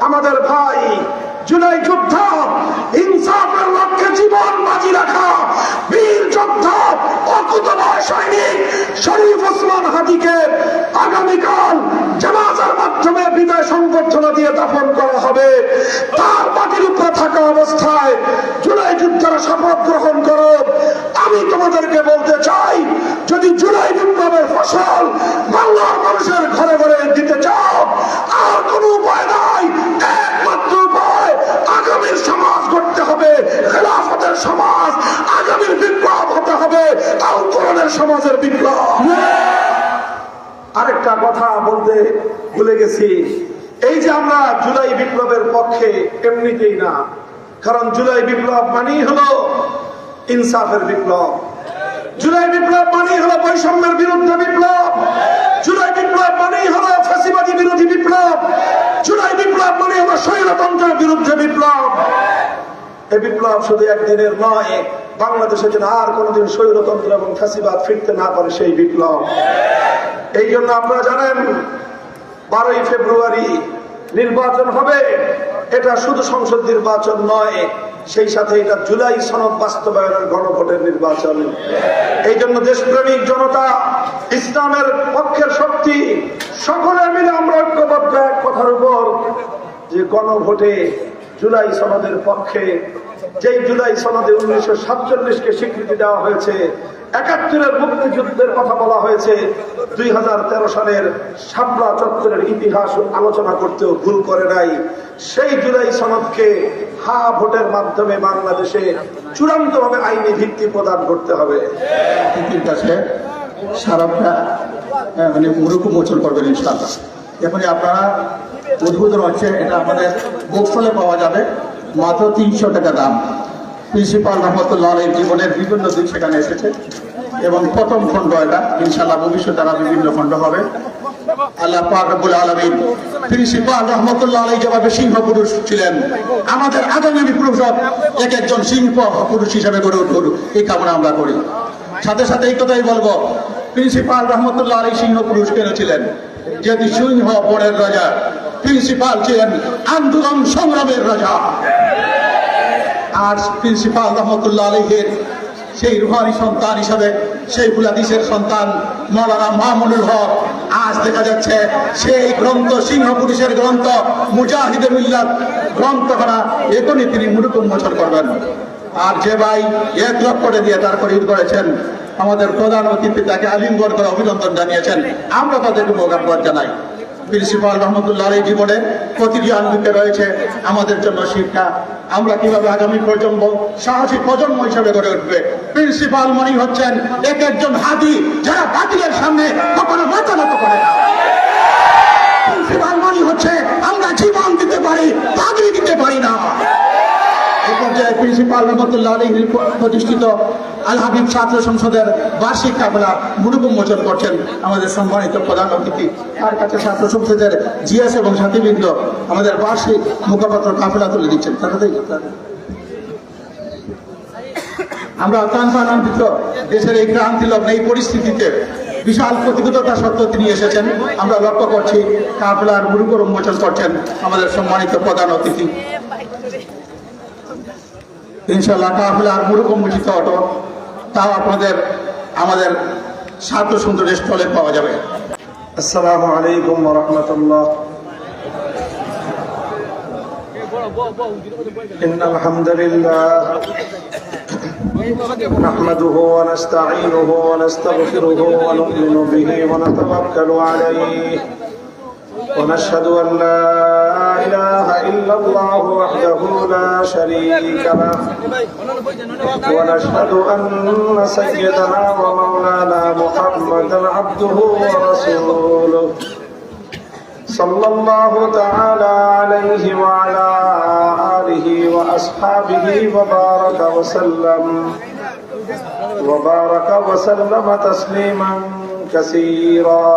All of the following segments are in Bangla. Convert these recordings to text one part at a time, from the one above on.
আমাদের ভাই জুলাই যোদ্ধা, ইনসাফের লক্ষ্যে জীবন বাজি রাখা বীর যোদ্ধা অকুতভয় সৈনিক শরীফ ওসমান হাদিকে আগামীকাল জানাজার মাধ্যমে বিদায় সংবর্ধনা দিয়ে দাফন করা হবে। তার মাটির উপরে থাকা অবস্থায় জুলাই যোদ্ধারা শপথ গ্রহণ করো। আমি তোমাদেরকে বলতে চাই, যদি জুলাই বিপ্লবের ফসল বাংলার মানুষের ঘরে ঘরে দিতে চাও, আর কোনো উপায় নাই। একমাত্র উপায় আগামীর সমাজ গড়তে হবে, খেলাফতের সমাজ। আগামীর বিপ্লব হতে হবে আল কোরআনের সমাজের বিপ্লব। আরেকটা কথা বলতে ভুলে গেছি, এই যে আমরা জুলাই বিপ্লবের পক্ষে এমনিতেই না, কারণ জুলাই বিপ্লব মানেই হলো ইনসাফের বিপ্লব। জুলাই বিপ্লব মানেই হলো বৈষম্যের বিরুদ্ধে বিপ্লব। জুলাই বিপ্লব মানেই হলো ফ্যাসিবাদী বিরোধী বিপ্লব। জুলাই বিপ্লব মানে হলো স্বৈরতন্ত্রের বিরুদ্ধে বিপ্লব। এই বিপ্লব শুধু একদিনের নয়, বাংলাদেশে যেন আর কোনোদিন স্বৈরতন্ত্র এবং ফ্যাসিবাদ ফিরতে না পারে সেই বিপ্লব। এই জন্য আপনারা জানেন 12ই ফেব্রুয়ারি নির্বাচন হবে। এটা শুধু সংসদ নির্বাচন নয়, সেই সাথে এটা জুলাই সনদ বাস্তবায়নের গণভোটের নির্বাচন। এই জন্য দেশপ্রেমিক জনতা, ইসলামের পক্ষের শক্তি সকলে মিলে আমরা ঐক্যবদ্ধ এক কথার উপর, যে গণভোটে জুলাই সনদের পক্ষে, যেই জুলাই সনদে 1947কে স্বীকৃতি দেওয়া হয়েছে, 71-এর মুক্তিযুদ্ধের কথা বলা হয়েছে, 2013 সালের শাপলা চত্বরের ইতিহাস আলোচনা করতেও ভুল করে নাই। সেই জুলাই সনদকে হা ভোটের মাধ্যমে বাংলাদেশে চূড়ান্তভাবে আইনি ভিত্তি প্রদান করতে হবে। সারাটা মানে মুরুকু মোচন করবেন ইনশাআল্লাহ। এখনই আপনারা উদ্বোধন হচ্ছে, এটা আমাদের বুকস্টলে পাওয়া যাবে, মাত্র 300 টাকা দাম। প্রিন্সিপাল রহমতুল্লাহ আলাইহির জীবনের বিভিন্ন দিক সেখানে এসেছে এবং প্রথম খণ্ড এটা, ইনশাআল্লাহ ভবিষ্যতে তারা বিভিন্ন খণ্ড হবে। আল্লাহ পাক রব্বুল আলামিন প্রিন্সিপাল রহমতুল্লাহ আলাইহি যেভাবে সিংহ পুরুষ ছিলেন, আমাদের আগামী পুরুষ এক একজন সিংহ পুরুষ হিসেবে গড়ে উঠুন, এই কামনা আমরা করি। সাথে সাথে এই কথাই বলবো, প্রিন্সিপাল রহমতুল্লাহ আলাইহি সিংহ পুরুষ কেন ছিলেন? যেহেতু সিংহ বনের রাজা, প্রিন্সিপাল ছিলেন আন্দোলন সংগ্রামের রাজা। আর প্রিন্সিপাল রহমতুল্লাহ আলাইহির সেই রুহানি সন্তান হিসাবে শেখুল হাদিসের সন্তান মাওলানা মামুনুল হক, আজ দেখা যাচ্ছে সেই গ্রন্থ, সিংহ পুরুষের গ্রন্থ মুজাহিদে মিল্লাত গ্রন্থখানা এখনই তিনি মুরুক উন্মোচন করবেন। আর যে ভাই 1 লক্ষ করে দিয়ে তারপর ঈদ করেছেন, আমাদের প্রধান অতিথি তাকে আলিঙ্গন করে অভিনন্দন জানিয়েছেন, আমরা তাদেরকে মোকাবিলা জানাই। প্রিন্সিপাল রহমতুল্লাহ আলাইহির জীবনে প্রতিটি আঙ্গিকে রয়েছে আমাদের জন্য শিক্ষা। আমরা কিভাবে আগামী প্রজন্ম সাহসী প্রজন্ম হিসেবে গড়ে উঠবে। প্রিন্সিপাল মনি হচ্ছেন এক একজন হাদি, যারা বাতিলের সামনে কখনো মাথা নত করে না। প্রিন্সিপাল মনি হচ্ছে আমরা জীবন দিতে পারি, পাগড়ি দিতে পারি না। এই পর্যায়ে প্রিন্সিপাল রহমতুল্লাহ আলাইহি প্রতিষ্ঠিত আল হাবিব ছাত্র সংসদের বার্ষিক কাফেলা মুরুক উন্মোচন করছেন আমাদের সম্মানিত প্রধান অতিথি। তার কাছে ছাত্র সংসদের জিএস এবং সাথীবৃন্দ আমাদের বার্ষিক মুখপাত্র কাফেলা তুলে দিচ্ছেন। আমরা অত্যন্ত আনন্দিত, দেশের এই ক্রান্তি লগ্ন এই পরিস্থিতিতে বিশাল প্রতিকূলতা সত্ত্বেও তিনি এসেছেন। আমরা লক্ষ্য করছি কাফেলার মুরুক উন্মোচন করছেন আমাদের সম্মানিত প্রধান অতিথি। ইনশাআল্লাহ কাফেলার মুরুক উন্মোচিত অটো তাও আপনাদের আমাদের ছাত্র সুন্দরের স্টলে পাওয়া যাবে। আসসালামু আলাইকুম ওয়া রাহমাতুল্লাহ। ইন্নাল হামদুলিল্লাহ নাহমাদুহু ওয়া নাস্তাঈনুহু ওয়া নাস্তাগফিরুহু ওয়া নু'মিনু বিহি ওয়া নাতাওয়াক্কালু আলাইহি ونشهد أن لا إله إلا الله وحده لا شريك له ونشهد أن سيدنا ومولانا محمدا عبده ورسوله صلى الله تعالى عليه وعلى آله وأصحابه وبارك وسلم تسليما كثيرا.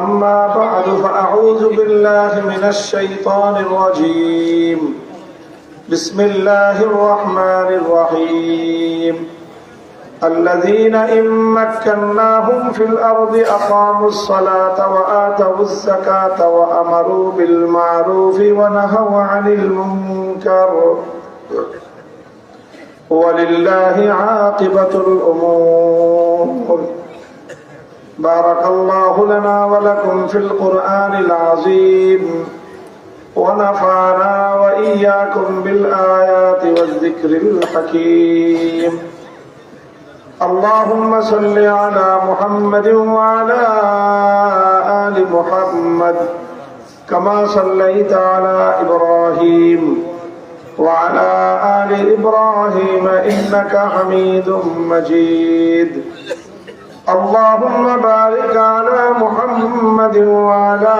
أما بعد فأعوذ بالله من الشيطان الرجيم. بسم الله الرحمن الرحيم. الذين إن مكناهم في الأرض أقاموا الصلاة وآتوا الزكاة وأمروا بالمعروف ونهوا عن المنكر ولله عاقبة الأمور. بارك الله لنا ولكم في القرآن العظيم ونفعنا وإياكم بالآيات والذكر الحكيم. اللهم صل على محمد وعلى آل محمد كما صليت على إبراهيم وعلى آل إبراهيم إنك حميد مجيد. اللهم بارك على محمد وعلى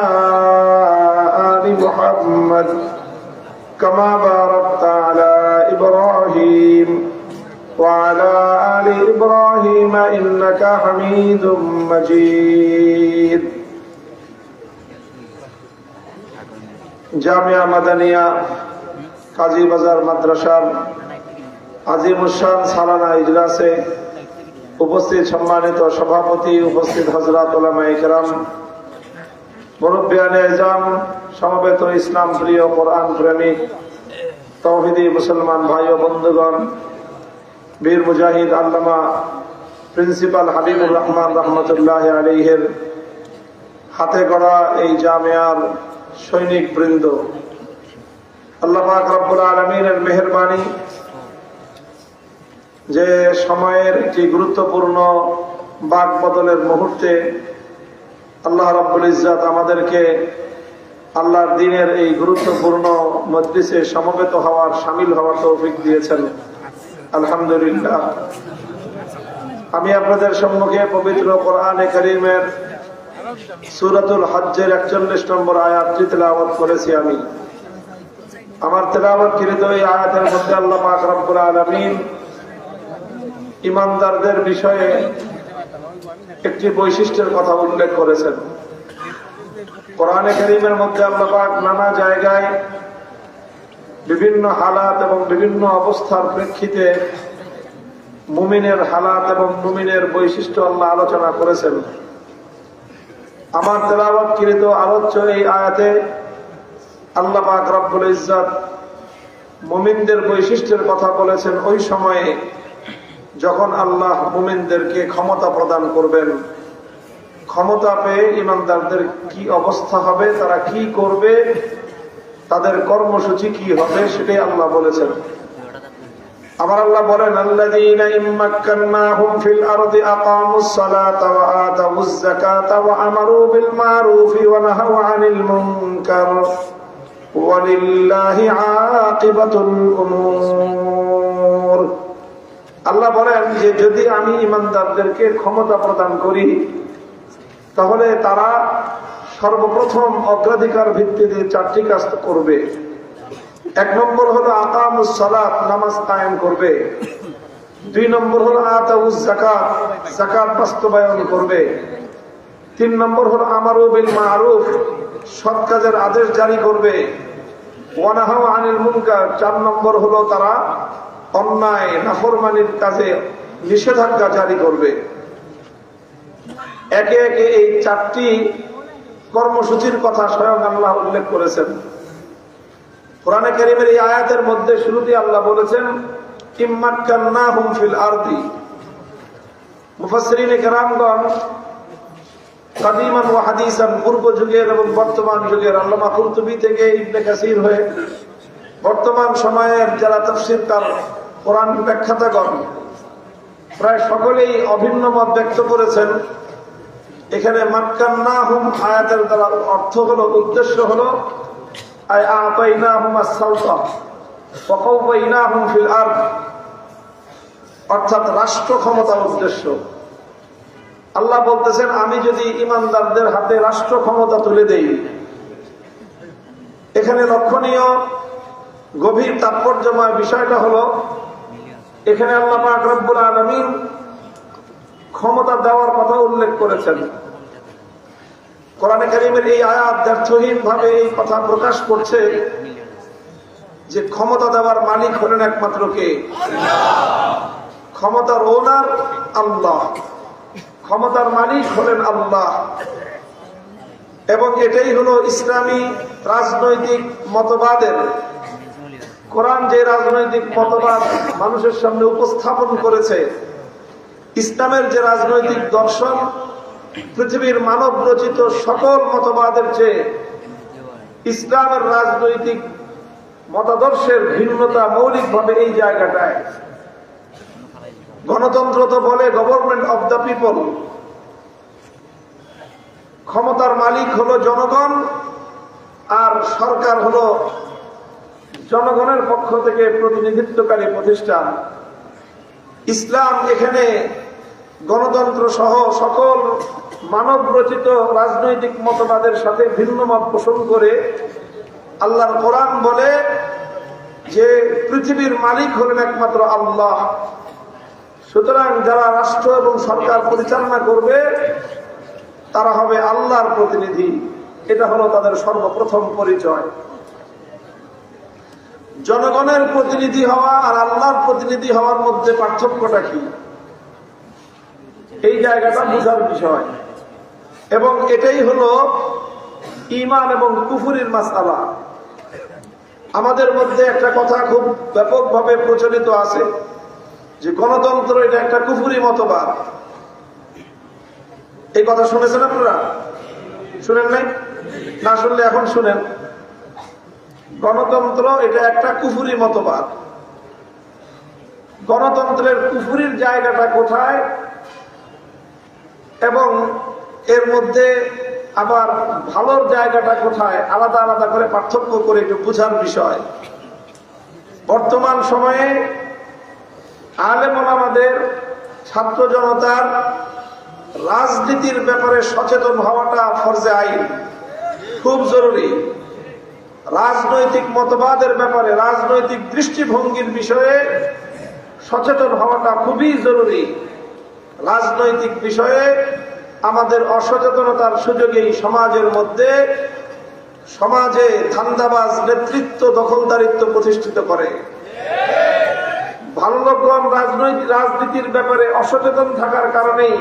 آل محمد كما باركت على إبراهيم وعلى آل إبراهيم إنك حميد مجيد. জামিয়া মাদানিয়া কাজী বাজার মাদ্রাসার আজিমুশান সালানা ইজলাসে উপস্থিত সম্মানিত সভাপতি, উপস্থিত হযরত উলামায়ে কেরাম, মুরব্বিয়ানে আযম, সমবেত ইসলাম প্রিয় কোরআন প্রেমিক তাওহীদি মুসলমান ভাই ও বন্ধুগণ, বীর মুজাহিদ আল্লামা প্রিন্সিপাল হাবিবুর রহমান রহমতুল্লাহ আলাইহির হাতে গড়া এই জামিয়ার সৈনিক বৃন্দ, আল্লাহ পাক রব্বুল আলামিনের মেহেরবানি যে সময়ের একটি গুরুত্বপূর্ণ বাক বদলের মুহূর্তে আল্লাহ রাব্বুল ইজ্জত আমাদেরকে আল্লাহর দ্বীনের এই গুরুত্বপূর্ণ মজলিসে সমবেত হওয়ার, শামিল হওয়ার তৌফিক দিয়েছেন। আলহামদুলিল্লাহ। আমি আপনাদের সম্মুখে পবিত্র কোরআনে কারীমের সূরাতুল হজ্জের 41 নম্বর আয়াতটি তেলাওয়াত করেছি। আমি আমার তেলাওয়াতকৃত এই আয়াতের মধ্যে আল্লাহ পাক রব্বুল আলামিন ঈমানদারদের বিষয়ে একটি বৈশিষ্ট্যের কথা উল্লেখ করেছেন। কোরআনে কারীমের মধ্যে আল্লাহ পাক নানা জায়গায় বিভিন্ন হালাত এবং বিভিন্ন অবস্থার প্রেক্ষিতে মুমিনের হালাত এবং মুমিনের বৈশিষ্ট্য আল্লাহ আলোচনা করেছেন। আমার তেলাওয়াতকৃত আলোচ্য এই আয়াতে আল্লাহ পাক রব্বুল ইজ্জত মুমিনদের বৈশিষ্ট্যের কথা বলেছেন ওই সময়ে যখন আল্লাহ মুমিনদেরকে ক্ষমতা প্রদান করবেন। ক্ষমতা পেয়ে ঈমানদারদের কি অবস্থা হবে, তারা কি করবে, তাদের কর্মসূচি কি হবে, সেটাই আল্লাহ বলেছেন। আবার আল্লাহ বলেন, আল্লাযীনা ইম্মাক্কান্নাহুম ফিল আরদি আকামুস সালাতা ওয়া আতাউয যাকাতা ওয়া আমারু বিল মারুফি ওয়া নাহাউ আনিল মুনকার ওয়ালিল্লাহি আকিবাতুল উমুর। আল্লাহ বলেন যে যদি আমি ঈমানদারদেরকে ক্ষমতা প্রদান করি তাহলে তারা সর্বপ্রথম অগ্রাধিকার ভিত্তিতে 4টি কাজ করবে। 1 নম্বর হলো আকামুস সালাত, নামাজ কায়েম করবে। 2 নম্বর হলো আতাউজ যাকাত, যাকাত বাস্তবায়ন করবে। 3 নম্বর হলো আমারু বিল মারুফ, সৎ কাজের আদেশ জারি করবে। ওয়া নাহাউ আনিল মুনকার, 4 নম্বর হলো তারা অন্যায় নাফরমানির কাজে নিষেধাজ্ঞা জারি করবে। একে একে এই 4টি কর্মসূচির কথা স্বয়ং আল্লাহ উল্লেখ করেছেন। কোরআনে কারীমের এই আয়াতের মধ্যে শুরুতে আল্লাহ বলেছেন ইম্মাক্কান্নাহুম ফিল আরদি। মুফাসসিরিনে কেরামগণ কাদিমান ওয়া হাদিসান, পূর্ব যুগের এবং বর্তমান যুগের, আল্লামা কুরতুবী থেকে ইবনে কাসির হয়ে বর্তমান সময়ের যারা তাফসীরকার, কোরআন ব্যাখ্যাতাগণ প্রায় সকলেই অভিন্ন মত ব্যক্ত করেছেন। এখানে মাক্কান্নাহুম আয়াতের দ্বারা অর্থ হলো, উদ্দেশ্য হলো আই আতাইনাহুম আস-সালতা ওয়া কাওয়াইনাহুম ফিল আরদ, অর্থাৎ রাষ্ট্র ক্ষমতার উদ্দেশ্য। আল্লাহ বলতেছেন আমি যদি ঈমানদারদের হাতে রাষ্ট্র ক্ষমতা তুলে দেই, এখানে লক্ষণীয় গভীর তাৎপর্যময় বিষয়টা হলো এখানে আল্লাহ পাক রব্বুল আলামিন ক্ষমতা দেওয়ার কথা উল্লেখ করেছেন। কোরআনে কারীমের এই আয়াত দ্ব্যর্থহীন ভাবে এই কথা প্রকাশ করছে যে ক্ষমতা দেওয়ার মালিক হলেন একমাত্র কে? ক্ষমতার ওনার আল্লাহ, ক্ষমতার মালিক হলেন আল্লাহ। এবং এটাই হলো ইসলামী রাজনৈতিক মতবাদের, কোরআন যে রাজনৈতিক মতবাদ মানুষের সামনে উপস্থাপন করেছে, ইসলামের যে রাজনৈতিক দর্শন পৃথিবীর মানব রচিত সকল মতবাদের চেয়ে ইসলামের রাজনৈতিক মতাদর্শের ভিন্নতা মৌলিকভাবে এই জায়গাটায়। গণতন্ত্র তো বলে গভর্নমেন্ট অব দ্য পিপল, ক্ষমতার মালিক হলো জনগণ আর সরকার হলো জনগণের পক্ষ থেকে প্রতিনিধিত্বকারী প্রতিষ্ঠান। ইসলাম এখানে গণতন্ত্র সহ সকল মানব রচিত রাজনৈতিক মতবাদের সাথে ভিন্ন মত পোষণ করে আল্লাহর কোরআন বলে যে পৃথিবীর মালিক হলেন একমাত্র আল্লাহ। সুতরাং যারা রাষ্ট্র এবং সরকার পরিচালনা করবে তারা হবে আল্লাহর প্রতিনিধি, এটা হলো তাদের সর্বপ্রথম পরিচয়। জনগণের প্রতিনিধি হওয়া আর আল্লাহর প্রতিনিধি হওয়ার মধ্যে পার্থক্যটা কি, এই জায়গাটা বোঝার বিষয়। এবং এটাই হলো ঈমান এবং কুফরির মাসআলা। আমাদের মধ্যে একটা কথা খুব ব্যাপকভাবে প্রচলিত আছে যে গণতন্ত্র এটা একটা কুফরি মতবাদ। এই কথা শুনেছেন আপনারা? শুনেন নাই? না শুনলে এখন শুনেন। গণতন্ত্র এটা একটা কুফরি মতবাদ। গণতন্ত্রের কুফরির জায়গাটা কোথায় এবং এর মধ্যে আবার ভালোর জায়গাটা কোথায়, আলাদা আলাদা করে পার্থক্য করে একটু বোঝার বিষয়। বর্তমান সময়ে আলেম ওলামাদের, ছাত্র জনতার রাজনীতির ব্যাপারে সচেতন হওয়াটা ফরজে আইন, খুব জরুরি। রাজনৈতিক মতবাদের ব্যাপারে, রাজনৈতিক দৃষ্টিভঙ্গির বিষয়ে সচেতন হওয়াটা খুবই জরুরি। রাজনৈতিক বিষয়ে আমাদের অসচেতনতার সুযোগেই সমাজের মধ্যে, সমাজে ধান্দাবাজ নেতৃত্ব, দখলদারিত্ব প্রতিষ্ঠিত করে। ভালো লোকগণ রাজনীতির ব্যাপারে অসচেতন থাকার কারণেই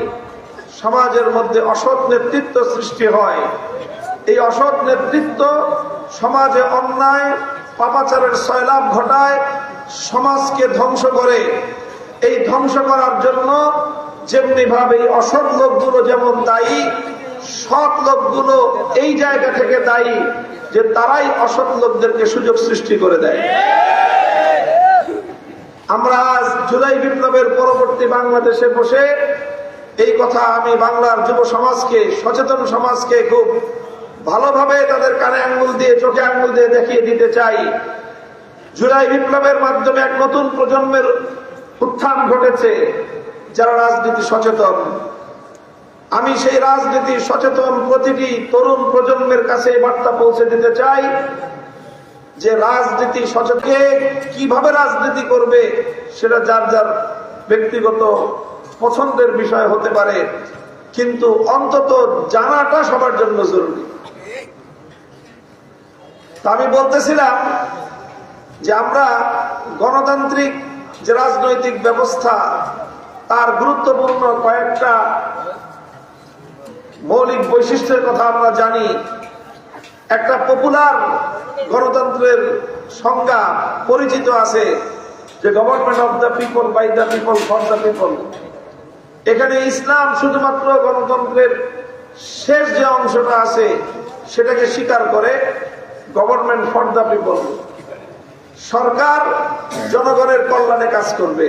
সমাজের মধ্যে অসৎ নেতৃত্ব সৃষ্টি হয়। এই অসৎ নেতৃত্ব সমাজে অন্যায় পাপাচারের সয়লাভ ঘটায়, সমাজকে ধ্বংস করে। এই ধ্বংস করার জন্য যেমনি ভাবে অসৎ লোকগুলো যেমন দায়ী, সৎ লোকগুলো এই জায়গা থেকে দায়ী যে তারাই অসৎ লোকদেরকে সুযোগ সৃষ্টি করে দেয়। আমরা আজ জুলাই বিপ্লবের পরবর্তী বাংলাদেশে বসে এই কথা আমি বাংলার যুব সমাজকে, সচেতন সমাজকে খুব ভালোভাবে তাদের কানে আঙ্গুল দিয়ে, চোখে আঙ্গুল দিয়ে দেখিয়ে দিতে চাই। জুলাই বিপ্লবের মাধ্যমে এক নতুন প্রজন্মের উত্থান ঘটেছে যারা রাজনীতি সচেতন। আমি সেই রাজনীতি সচেতন প্রতিটি তরুণ প্রজন্মের কাছে বার্তা পৌঁছে দিতে চাই যে রাজনীতি সচেতন কিভাবে রাজনীতি করবে সেটা যার যার ব্যক্তিগত পছন্দের বিষয় হতে পারে, কিন্তু অন্তত জানাটা সবার জন্য জরুরি। তা আমি বলতেছিলাম যে আমরা গণতান্ত্রিক যে রাজনৈতিক ব্যবস্থা, তার গুরুত্বপূর্ণ কয়েকটা মৌলিক বৈশিষ্ট্যের কথা আমরা জানি। একটা পপুলার গণতন্ত্রের সংজ্ঞা পরিচিত আছে যে government of the people, by the people, for the people. এখানে ইসলাম শুধুমাত্র গণতন্ত্রের শেষ যে অংশটা আছে সেটাকে স্বীকার করে, গভর্নমেন্ট ফর দ্য পিপল। সরকার জনগণের কল্যাণে কাজ করবে।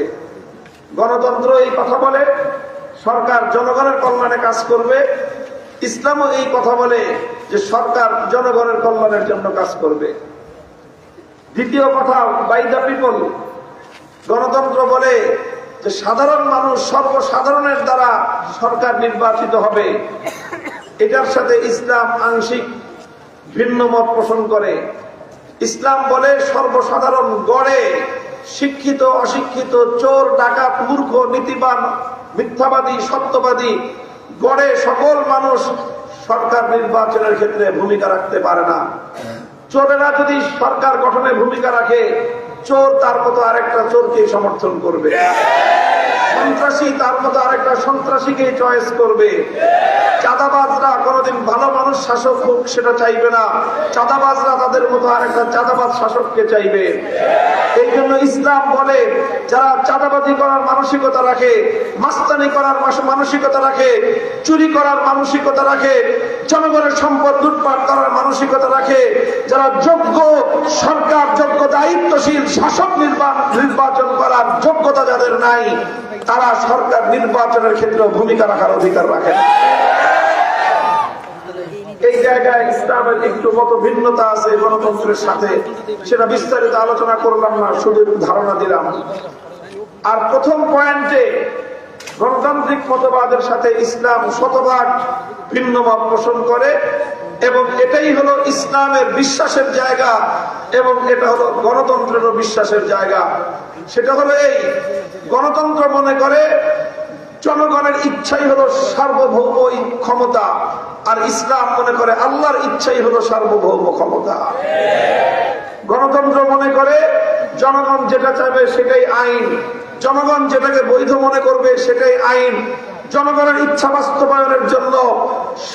গণতন্ত্র এই কথা বলে সরকার জনগণের কল্যাণে কাজ করবে। ইসলামও এই কথা বলে যে সরকার জনগণের কল্যাণের জন্য কাজ করবে। দ্বিতীয় কথা, বাই দ্য পিপল। গণতন্ত্র বলে যে সাধারণ মানুষ, সর্বসাধারণের দ্বারা সরকার নির্বাচিত হবে। এটার সাথে ইসলাম আংশিক ভিন্ন মত পোষণ করে। ইসলাম বলে সর্বসাধারণ গড়ে, শিক্ষিত অশিক্ষিত, চোর ডাকাত, মূর্খ, নীতিবান, মিথ্যাবাদী, সত্যবাদী, গড়ে সকল মানুষ সরকার নির্বাচনের ক্ষেত্রে ভূমিকা রাখতে পারে না। চোরেরা যদি সরকার গঠনে ভূমিকা রাখে, চোর তার মতো আরেকটা চোরকে সমর্থন করবে। সন্ত্রাসী তার মতো আরেকটা সন্ত্রাসীকে চয়েস করবে। চাঁদাবাজরা কোনোদিন ভালো মানুষ শাসক হোক সেটা চাইবে না, চাঁদাবাজরা তাদের মতো আরেকটা চাঁদাবাজ শাসককে চাইবে। এই জন্য ইসলাম বলে যারা চাঁদাবাজি করার মানসিকতা রাখে, মাস্তানি করার মানসিকতা রাখে, চুরি করার মানসিকতা রাখে, জনগণের সম্পদ লুটপাট করার মানসিকতা রাখে, যারা যোগ্য সরকার, যোগ্য দায়িত্বশীল শাসক নির্বাচন করার যোগ্যতা যাদের নাই, তারা সরকার নির্বাচনের ক্ষেত্রে ভূমিকা রাখার অধিকার রাখে। এই জায়গায় ইসলামের একটু মত ভিন্নতা আছে গণতন্ত্রের সাথে, সেটা বিস্তারিত আলোচনা করলাম না, শুধু ধারণা দিলাম। আর প্রথম পয়েন্টে গণতান্ত্রিক মতবাদের সাথে ইসলাম শতভাগ ভিন্ন মত পোষণ করে, এবং এটাই হলো ইসলামের বিশ্বাসের জায়গা, এবং এটা হলো গণতন্ত্রেরও বিশ্বাসের জায়গা। সেটা হলো এই, গণতন্ত্র মনে করে জনগণের ইচ্ছাই হলো সার্বভৌম ক্ষমতা, আর ইসলাম মনে করে আল্লাহর ইচ্ছাই হলো সার্বভৌম ক্ষমতা। গণতন্ত্র মনে করে জনগণ যেটা চাইবে সেটাই আইন, জনগণ যেটাকে বৈধ মনে করবে সেটাই আইন, জনগণের ইচ্ছা বাস্তবায়নের জন্য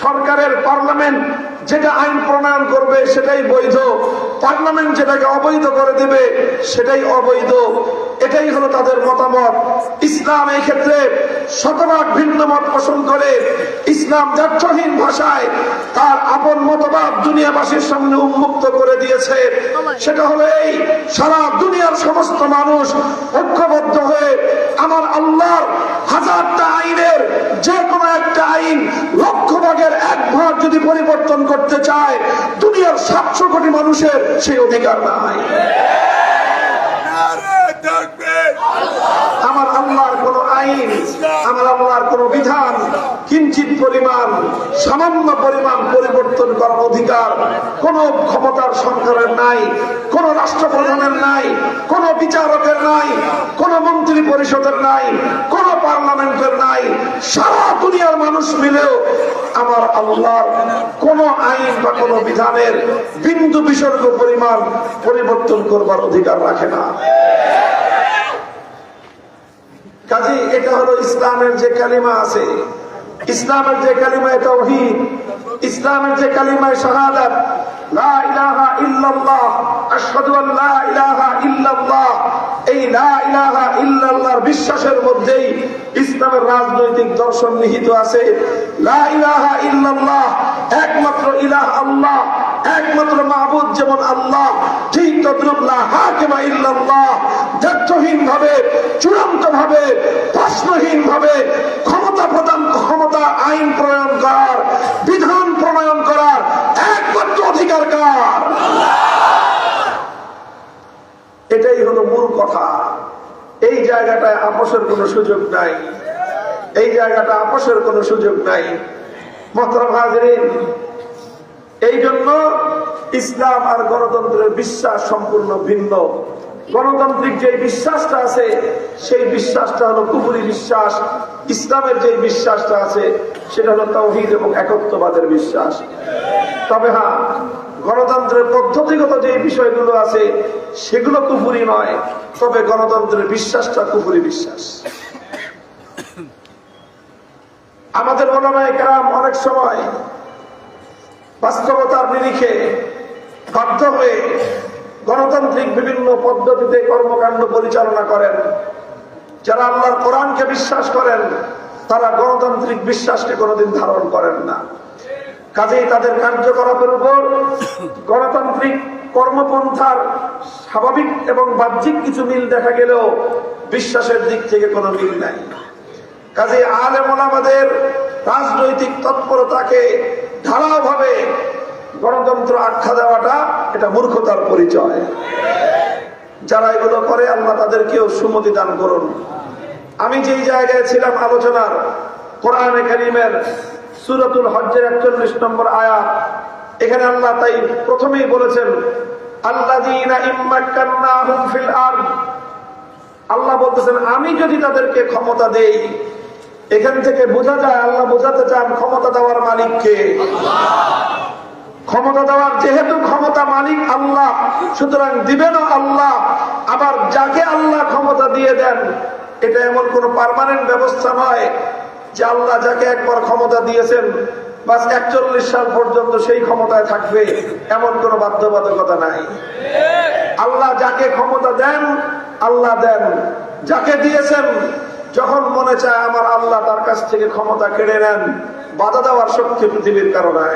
সরকারের পার্লামেন্ট যেটা আইন প্রণয়ন করবে সেটাই বৈধ, পার্লামেন্ট যেটাকে অবৈধ করে দেবে সেটাই অবৈধ। এটাই হলো তাদের মতামত। ইসলাম এই ক্ষেত্রে শতভাগ ভিন্ন মত পোষণ করে। ইসলাম দ্ব্যর্থহীন ভাষায় তার আপন মতবাদ দুনিয়াবাসীর সামনে উন্মুক্ত করে দিয়েছে। সেটা হলো এই, সারা দুনিয়ার সমস্ত মানুষ ঐক্যবদ্ধ হয়ে আমার আল্লাহর হাজারটা আইনের যে কোনো একটা আইন লক্ষ ভাগের এক ভাগ যদি পরিবর্তন করতে চায়, দুনিয়ার 700 কোটি মানুষের সেই অধিকার নাই। আমার আল্লাহর কোন আইন, আমার আল্লাহর কোন বিধান কিঞ্চিত পরিমাণ, সামান্য পরিমাণ পরিবর্তন করার অধিকার কোন ক্ষমতার সরকারের নাই, কোন রাষ্ট্রপ্রধানের নাই, কোন বিচারকের নাই, কোন মন্ত্রী পরিষদের নাই, কোন পার্লামেন্টের নাই। সারা দুনিয়ার মানুষ মিলেও আমার আল্লাহর কোন আইন বা কোন বিধানের বিন্দু বিসর্গ পরিমাণ পরিবর্তন করবার অধিকার রাখে না। কাজী এটা হলো ইসলামের যে কালিমা আছে, ইসলামের যে কালিমায়ে তাওহীদ, ইসলামের যে কালিমায়ে শাহাদাত, লা ইলাহা ইল্লাল্লাহ, আশহাদু আল লা ইলাহা ইল্লাল্লাহ, এই লা ইলাহা ইল্লাল্লাহর বিশ্বাসের মধ্যেই ইসলামের রাজনৈতিক দর্শন নিহিত আছে। লা ইলাহা ইল্লাল্লাহ, একমাত্র ইলাহ আল্লাহ, একমাত্র মাবুদ যেমন আল্লাহ, ঠিক তদ্রুপ লা হাকিমা ইল্লাল্লাহ, দ্ব্যর্থহীন ভাবে, চূড়ান্ত ভাবে, প্রশ্নহীন ভাবে ক্ষমতা প্রদান, ক্ষমতা আইন প্রণয়ন করার, বিধান প্রণয়ন করার একমাত্র অধিকার কার? এটাই হলো মূল কথা। এই জায়গাটায় আপোষের কোনো সুযোগ নাই, এই জায়গাটা আপোষের কোনো সুযোগ নাই। মোহতারাম হাজিরিন, এই জন্য ইসলাম আর গণতন্ত্রের বিশ্বাস সম্পূর্ণ ভিন্ন। গণতান্ত্রিক যে বিশ্বাসটা আছে সেই বিশ্বাসটা হলো কুফরি বিশ্বাস, ইসলামের যে বিশ্বাসটা আছে সেটা হলো তাওহীদ এবং একত্ববাদের বিশ্বাস। তবে হ্যাঁ, গণতন্ত্রের পদ্ধতিগত যে বিষয়গুলো আছে সেগুলো কুফরি নয়, তবে গণতন্ত্রের বিশ্বাসটা কুফরি বিশ্বাস। আমাদের উলামায়ে কেরাম অনেক সময় বাস্তবতার নিরিখে বাধ্য হয়ে গণতান্ত্রিক বিভিন্ন পদ্ধতিতে কর্মকাণ্ড পরিচালনা করেন। যারা আল্লাহর কোরআনকে বিশ্বাস করেন তারা গণতান্ত্রিক বিশ্বাসকে কোনোদিন ধারণ করেন না। কাজেই তাদের কার্যকলাপের উপর গণতান্ত্রিক কর্মপন্থার স্বাভাবিক এবং বাহ্যিক কিছু মিল দেখা গেলেও বিশ্বাসের দিক থেকে কোনো মিল নাই। কাজেই আলেম ওলামাদের রাজনৈতিক তৎপরতাকে ঢালাওভাবে গণতন্ত্র আখ্যা দেওয়াটা এটা মূর্খতার পরিচয়। যারা এগুলো করে আল্লাহ তাদেরকেও সুমতি দান করুন। আমি যেই জায়গায় ছিলাম আলোচনার, কোরআনে কারীমের সূরাতুল হজ্জের ৪১ নম্বর আয়াত, এখানে আল্লাহ তাই প্রথমেই বলেছেন আল্লাযীনা ইম্মাক্কান্নাহুম ফিল আরদ। আল্লাহ বলতেছেন আমি যদি তাদেরকে ক্ষমতা দেই। এখান থেকে বোঝা যায় আল্লাহ বোঝাতে চান ক্ষমতা দেওয়ার মালিক কে? ক্ষমতা দেওয়ার যেহেতু ক্ষমতা মালিক আল্লাহ, সুতরাং দিবেনও আল্লাহ। আবার যাকে আল্লাহ ক্ষমতা দিয়ে দেন এটা এমন কোন পার্মানেন্ট ব্যবস্থা নয় যে আল্লাহ যাকে একবার ক্ষমতা দিয়েছেন বাস 41 সাল পর্যন্ত সেই ক্ষমতায় থাকবে, এমন কোন বাধ্যবাধকতা নাই। আল্লাহ যাকে ক্ষমতা দেন আল্লাহ দেন, যাকে দিয়েছেন যখন মনে চায় আমার আল্লাহ তার কাছ থেকে ক্ষমতা কেড়ে নেন, বাধা দেওয়ার শক্তি পৃথিবীর কারো নাই।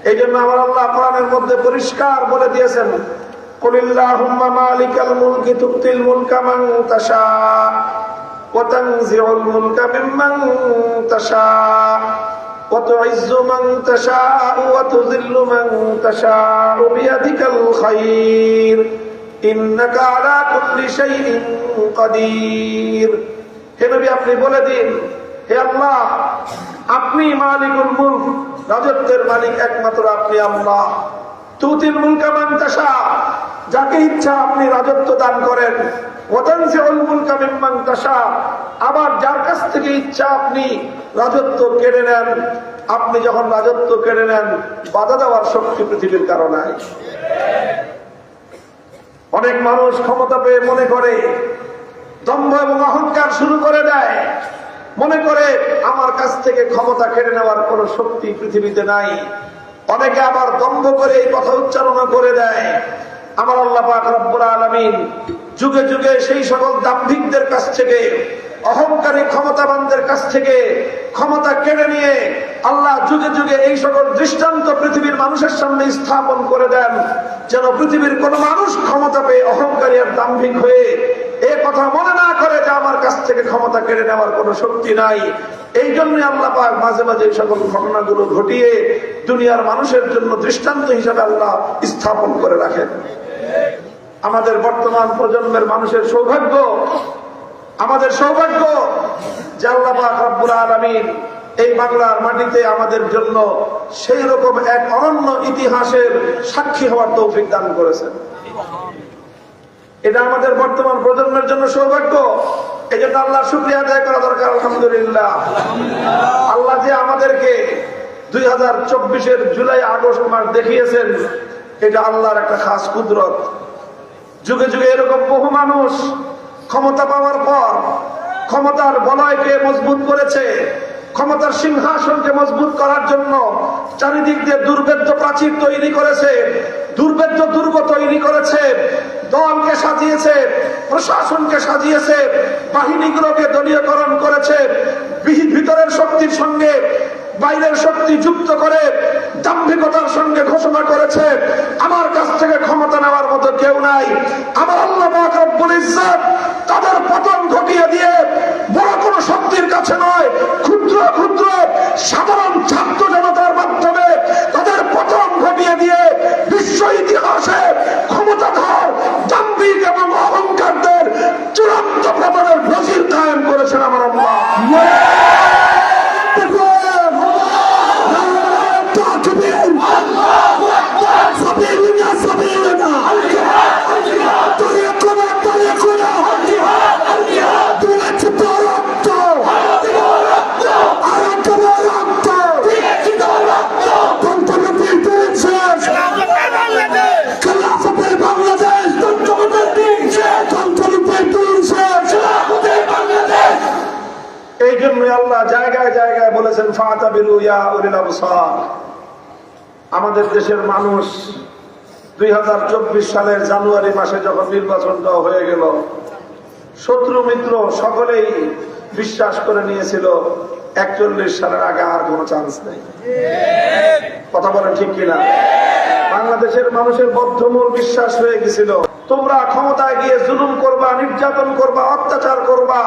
এই জন্য আমার আল্লাহ কোরআনের মধ্যে পরিষ্কার বলে দিয়েছেন, কুলিল্লাহুম্মা মালিকাল মুলকি তুতিল মুলকা মান তাশা ওয়া তানজিউল মুলকা মিম্মান তাশা ওয়া তুইজ্জু মান তাশা ওয়া তুযিল্লু মান তাশা বিয়াদিকাল খায়র ইন্নাকা আলা কুল্লি শাইইন কাদির। হে নবী আপনি বলে দিন, হে আল্লাহ আপনি মালিকুল মুলক, রাজত্বের মালিক একমাত্র আপনি আল্লাহ। তুতিল মুলকা মান তাশা, যাকে ইচ্ছা আপনি রাজত্ব দান করেন। ওয়া তানজিউল মুলকা মিম্মান তাশা, আবার যার কাছ থেকে ইচ্ছা আপনি রাজত্ব কেড়ে নেন। আপনি যখন রাজত্ব কেড়ে নেন বাধা দেওয়ার শক্তি পৃথিবীর কারো নাই। অনেক মানুষ ক্ষমতা পেয়ে মনে করে, দম্ভ এবং অহংকার শুরু করে দেয়, মনে করে আমার কাছ থেকে ক্ষমতা কেড়ে নেওয়ার কোন শক্তি পৃথিবীতে নাই। অনেকে আবার দম্ভ করে এই কথা উচ্চারণ করে দেয়। আমার আল্লাহ পাক রব্বুল আলামিন যুগে যুগে সেই সকল দাম্ভিকদের কাছ থেকে, অহংকারী ক্ষমতাবানদের কাছ থেকে ক্ষমতা কেড়ে নিয়ে আল্লাহ যুগে যুগে এই সকল দৃষ্টান্ত পৃথিবীর মানুষের সামনে স্থাপন করে দেন, যেন পৃথিবীর কোন মানুষ ক্ষমতা পেয়ে অহংকারী আর দাম্ভিক হয়ে এ কথা মনে না করে যে আমার কাছ থেকে ক্ষমতা কেড়ে নেওয়ার কোন শক্তি নাই। এই জন্যই আল্লাহ পাক মাঝে মাঝে এই সকল ঘটনাগুলো ঘটিয়ে দুনিয়ার মানুষের জন্য দৃষ্টান্ত হিসাবে আল্লাহ স্থাপন করে রাখেন। আমাদের বর্তমান প্রজন্মের মানুষের সৌভাগ্য, আমাদের সৌভাগ্য যে আল্লাহ পাক রব্বুল আলামিন এই বাংলার মাটিতে আমাদের জন্য সেই রকম এক অনন্য ইতিহাসের সাক্ষী হওয়ার তৌফিক দান করেছেন। এটা আমাদের বর্তমান প্রজন্মের জন্য সৌভাগ্য। এই জন্য আল্লাহর শুকরিয়া আদায় করা দরকার। আলহামদুলিল্লাহ, আল্লাহ যে আমাদেরকে 2024-এর জুলাই আগস্ট মাস দেখিয়েছেন, এটা আল্লাহর একটা খাস কুদরত। যুগে যুগে এরকম বহু মানুষ ক্ষমতা পাওয়ার পর ক্ষমতার বলয়কে মজবুত করেছে, ক্ষমতার সিংহাসনকে মজবুত করার জন্য চারিদিক দিয়ে দুর্ভেদ্য প্রাচীর তৈরি করেছে, দুর্ভেদ্য দুর্গ তৈরি করেছে, দলকে সাজিয়েছে, প্রশাসনকে সাজিয়েছে, বাহিনীগুলোকে দলীয়করণ করেছে, ভিতরের শক্তির সঙ্গে বাইরের শক্তি যুক্ত করে দাম্ভিকতার সঙ্গে ঘোষণা করেছে আমার কাছ থেকে ক্ষমতা নেওয়ার মতো কেউ নাই। আমার আল্লাহ পাক রব্বুল ইজ্জত তাদের পতন ঘটিয়ে দিয়ে বড় কোন শক্তির কাছে নয়, ক্ষুদ্র ক্ষুদ্র সাধারণ ছাত্র জনতার মাধ্যমে তাদের পতন ঘটিয়ে দিয়ে বিশ্ব ইতিহাসে ক্ষমতাধর দাম্ভিক এবং অহংকারদের চূড়ান্ত পতনের নজির কায়েম করেছেন আমার আল্লাহ। এই জন্যই আল্লাহ জায়গায় জায়গায় বলেছেন ফাতাবিরু ইয়া উলিল আবসার। আমাদের দেশের মানুষ 2024 সালের জানুয়ারি মাসে যখন নির্বাচনটা হয়ে গেল, শত্রু মিত্র সকলেই বিশ্বাস করে নিয়েছিল 41 সালের আগে আর কোনো চান্স নেই। কথা বলেন ঠিক কিনা? বাংলাদেশের মানুষের বদ্ধমূল বিশ্বাস হয়ে গেছিল, তোমরা ক্ষমতায় গিয়ে জুলুম করবা, নির্যাতন করবা, অত্যাচার করবা,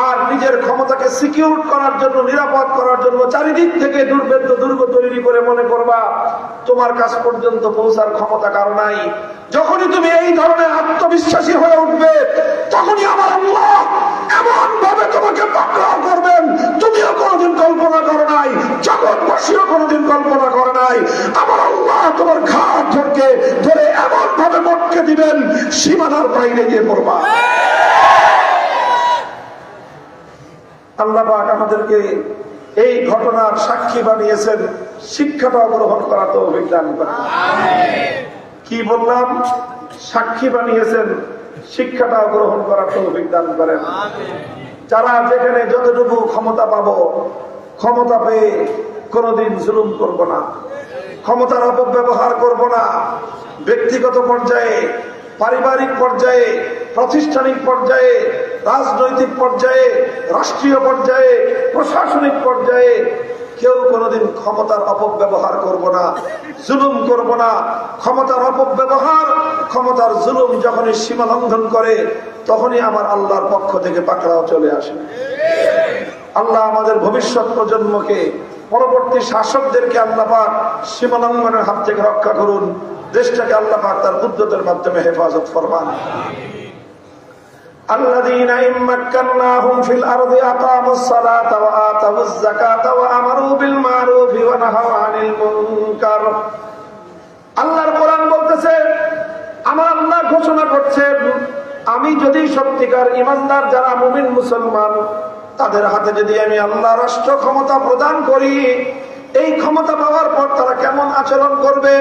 আর নিজের ক্ষমতাকে সিকিউর করার জন্য, নিরাপদ করার জন্য চারিদিক থেকে দুর্ভেদ্য দুর্গ তৈরি করে মনে করবা তোমার কাছ পর্যন্ত পৌঁছার ক্ষমতা কারো নাই। যখনই তুমি এই ধরনের আত্মবিশ্বাসী হয়ে উঠবে, তখনই আমার আল্লাহ এমন ভাবে তোমাকে পাকড়াও করবেন তুমিও কোনোদিন কল্পনা করো নাই, জগৎবাসীও কোনোদিন কল্পনা করে নাই। আমার আল্লাহ তোমার ঘাট ধরে এমন ভাবে মটকে দিবেন সীমানার বাইরে গিয়ে পড়বা। আল্লাহ পাক আমাদেরকে এই ঘটনার সাক্ষী বানিয়েছেন, শিক্ষাটা গ্রহণ করা তৌফিক দান করেন। কি বললাম? সাক্ষী বানিয়েছেন, শিক্ষাটাও গ্রহণ করার তৌফিক দান করেন। যারা যেখানে যতটুকু ক্ষমতা পাবো, ক্ষমতা পেয়ে কোনোদিন জুলুম করব না, ক্ষমতার অপব্যবহার করব না। ব্যক্তিগত পর্যায়ে, পারিবারিক পর্যায়ে, প্রাতিষ্ঠানিক পর্যায়ে, রাজনৈতিক পর্যায়ে, রাষ্ট্রীয় পর্যায়ে, প্রশাসনিক পর্যায়ে কেউ কোনোদিন ক্ষমতার অপব্যবহার করব না, জুলুম করব না। ক্ষমতার অপব্যবহার, ক্ষমতার জুলুম যখনই সীমা লঙ্ঘন করে, তখনই আমার আল্লাহর পক্ষ থেকে পাকড়াও চলে আসে। আল্লাহ আমাদের ভবিষ্যৎ প্রজন্মকে, পরবর্তী শাসকদেরকে আল্লাহ পাক সীমা লঙ্ঘনের হাত থেকে রক্ষা করুন। দেশটাকে আল্লাহ পাক তার কুদরতের মাধ্যমে হেফাজত ফরমান। الذين إن مكناهم في الأرض أقاموا الصلاة وآتوا الزكاة وأمروا بالمعروف ونهوا عن المنكر। আল্লাহর কোরআন বলতেছে, আমার আল্লাহ ঘোষণা করছেন, আমি যদি সত্যিকার ইমানদার যারা মুমিন মুসলমান, তাদের হাতে যদি আমি আল্লাহ রাষ্ট্র ক্ষমতা প্রদান করি, এই ক্ষমতা পাওয়ার পর তারা কেমন আচরণ করবে,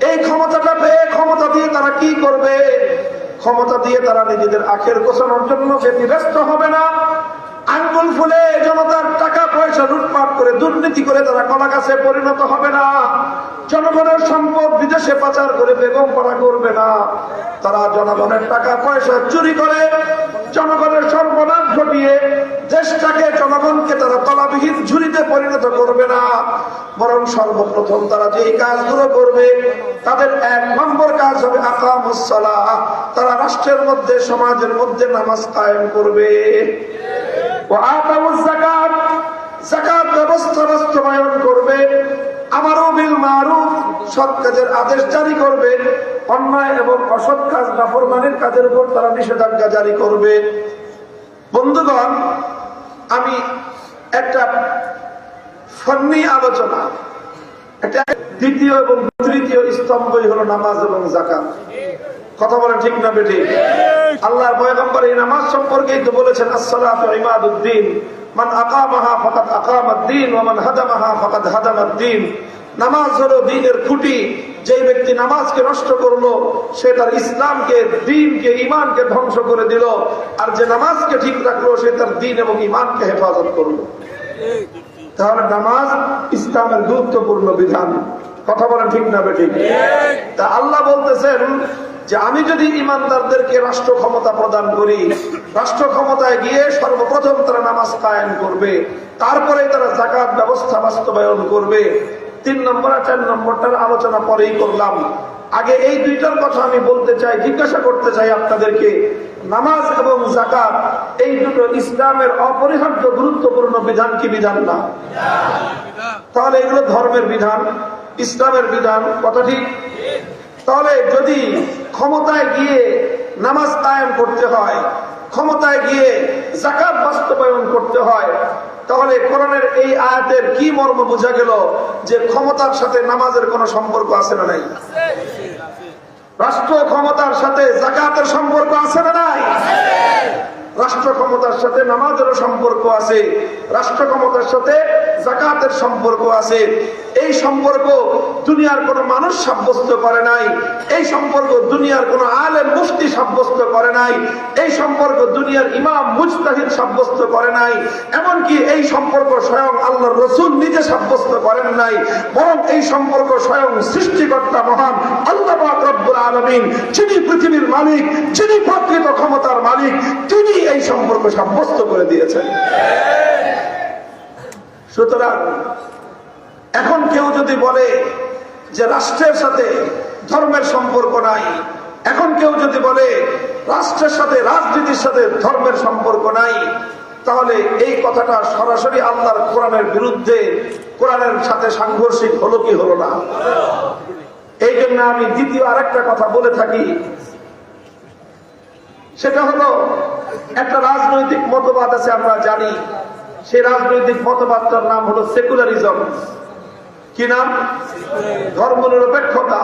এই ক্ষমতাটা পেয়ে ক্ষমতা দিয়ে তারা কি করবে, ক্ষমতা দিয়ে তারা নিজেদের আখের গোছানোর জন্য ব্যতিব্যস্ত হবে না, আঙ্গুল ফুলে জনতার টাকা পয়সা লুটপাট করে দুর্নীতি করে তারা কলা গাছে পরিণত হবে না, জনগণের সম্পদ বিদেশে পাচার করে বেগম পড়া করবে না, তারা জনগণের টাকা পয়সা চুরি করে জনগণের সর্বনাশ ঘটিয়ে দেশটাকে, জনগণকে তারা তলাবিহীন ঝুড়িতে পরিণত করবে না। বরং সর্বপ্রথম তারা যেই কাজগুলো করবে, তাদের 1 নম্বর কাজ হবে আকামুস সালাহ। তারা রাষ্ট্রের মধ্যে, সমাজের মধ্যে নামাজ কায়েম করবে। ওয়া আতাউজ যাকাত, যাকাত ব্যবস্থা বাস্তবায়ন করবে। আমারু বিল মারুফ, সৎ কাজের আদেশ জারি করবে। অন্যায় এবং অসৎ কাজ, নাফরমানির কাজের উপর তারা নিষেধাজ্ঞা জারি করবে। বন্ধুগণ, আমি একটা ফন্নি আলোচনা, একটা দ্বিতীয় এবং তৃতীয় স্তম্ভই হলো নামাজ এবং যাকাত। কথা বলেন ঠিক না বেঠিক? আল্লাহর পয়গম্বর এই নামাজ সম্পর্কেই তো বলেছেন, আসসালাতু ইমাদুদ্দিন, মান আকামাহা ফাকাদ আকামাদ্দিন ওয়া মান হাদামাহা ফাকাদ হাদামাদ্দিন। নামাজ হলো দ্বীনের খুঁটি। যেই ব্যক্তি নামাজকে নষ্ট করলো, সে তার ইসলামকে, দ্বীনকে, ঈমানকে ধ্বংস করে দিল। আর যে নামাজকে ঠিক রাখলো, সে তার দ্বীন এবং ঈমানকে হেফাজত করলো। তাহলে নামাজ ইসলামের গুরুত্বপূর্ণ বিধান। কথা বলেন ঠিক না বেঠিক? তা আল্লাহ বলতেছেন যে আমি যদি ইমানদারদেরকে রাষ্ট্র ক্ষমতা প্রদান করি, রাষ্ট্র ক্ষমতায় গিয়ে সর্বপ্রথম তারা নামাজ কায়েম করবে, তারপরে তারা যাকাত ব্যবস্থা বাস্তবায়ন করবে। 3 নম্বর আর 4 নম্বরটার আলোচনা পরেই করলাম। আগে এই দুইটার কথা আমি বলতে চাই, জিজ্ঞাসা করতে চাই আপনাদেরকে, নামাজ এবং যাকাত এই দুটো ইসলামের অপরিহার্য গুরুত্বপূর্ণ বিধান কি বিধান না? তাহলে এগুলো ধর্মের বিধান, ইসলামের বিধান। কথা ঠিক? তাহলে যদি ক্ষমতায় গিয়ে নামাজ কায়েম করতে হয়, ক্ষমতায় গিয়ে যাকাত বাস্তবায়ন করতে হয়, তাহলে কোরআনের এই আয়াতের কি মর্ম বোঝা গেল? যে ক্ষমতার সাথে নামাজের কোনো সম্পর্ক আছে না নাই? রাষ্ট্র ক্ষমতার সাথে যাকাতের সম্পর্ক আছে না নাই? রাষ্ট্র ক্ষমতার সাথে নামাজেরও সম্পর্ক আছে, রাষ্ট্র ক্ষমতার সাথে যাকাতের সম্পর্ক আছে। এই সম্পর্ক দুনিয়ার কোন মানুষ সাব্যস্ত করে নাই, এই সম্পর্ক দুনিয়ার কোন আলেম মুফতি সাব্যস্ত করে নাই, এই সম্পর্ক দুনিয়ার ইমাম মুজতাহিদ সাব্যস্ত করে নাই, এমনকি এই সম্পর্ক স্বয়ং আল্লাহর রাসূল নিজে সাব্যস্ত করেন নাই। বরং এই সম্পর্ক স্বয়ং সৃষ্টিকর্তা মহান আল্লাহ পাক রব্বুল আলামিন, যিনি পৃথিবীর মালিক, যিনি প্রকৃত ক্ষমতার মালিক, তিনি এই সম্পর্ক সাব্যস্ত করে দিয়েছেন। সুতরাং এখন কেউ যদি বলে যে রাষ্ট্রের সাথে ধর্মের সম্পর্ক নাই, এখন কেউ যদি বলে রাষ্ট্রের সাথে, রাজনীতির সাথে ধর্মের সম্পর্ক নাই, তাহলে এই কথাটা সরাসরি আল্লাহর কোরআনের বিরুদ্ধে, কোরআনের সাথে সাংঘর্ষিক হলো কি হলো না? এই জন্য আমি দ্বিতীয় আরেকটা কথা বলে থাকি, সেটা হলো একটা রাজনৈতিক মতবাদ আছে, আমরা জানি। সেই রাজনৈতিক মতবাদটার নাম হলো সেকুলারিজম। কি নাম? ধর্মনিরপেক্ষতা।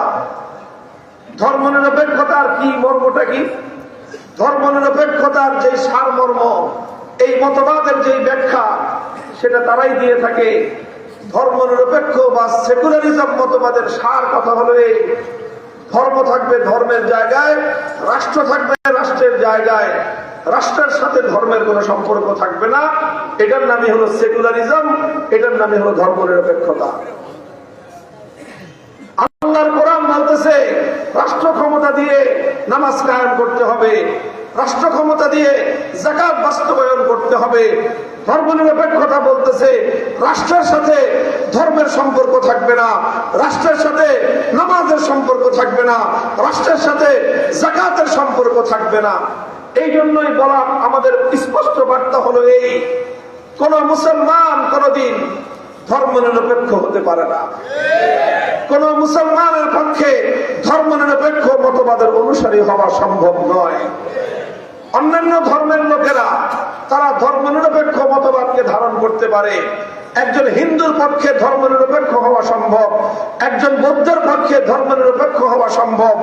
ধর্মনিরপেক্ষতার কি মর্মটা কি? ধর্মনিরপেক্ষতার যে সারমর্ম, এই মতবাদের যে ব্যাখ্যা, সেটা তারাই দিয়ে থাকে। ধর্মনিরপেক্ষ বা সেকুলারিজম মতবাদের সার কথা হলো এই, ধর্ম থাকবে ধর্মের জায়গায়, রাষ্ট্র থাকবে রাষ্ট্রের জায়গায়, রাষ্ট্রের সাথে ধর্মের কোনো সম্পর্ক থাকবে না। এটার নামই হলো সেকুলারিজম, এটার নামই হলো ধর্মনিরপেক্ষতা। আল্লাহর কোরআন বলতেছে রাষ্ট্র ক্ষমতা দিয়ে নামাজ কায়েম করতে হবে, রাষ্ট্র ক্ষমতা দিয়ে যাকাত বাস্তবায়ন করতে হবে। ধর্মনিরপেক্ষতা বলতেছে রাষ্ট্রের সাথে ধর্মের সম্পর্ক থাকবে না, রাষ্ট্রের সাথে নামাজের সম্পর্ক থাকবে না, রাষ্ট্রের সাথে যাকাতের সম্পর্ক থাকবে না। এই জন্যই বলা আমাদের স্পষ্ট বার্তা হলো এই, কোন মুসলমান কোনদিন ধর্মনিরপেক্ষ হতে পারে না। কোন মুসলমানের পক্ষে ধর্মনিরপেক্ষ মতবাদের অনুসারী হওয়া সম্ভব নয়। অন্যান্য ধর্মের লোকেরা তারা ধর্মনিরপেক্ষ মতবাদকে ধারণ করতে পারে। একজন হিন্দুর পক্ষে ধর্মনিরপেক্ষ হওয়া সম্ভব, একজন বৌদ্ধের পক্ষে ধর্মনিরপেক্ষ হওয়া সম্ভব,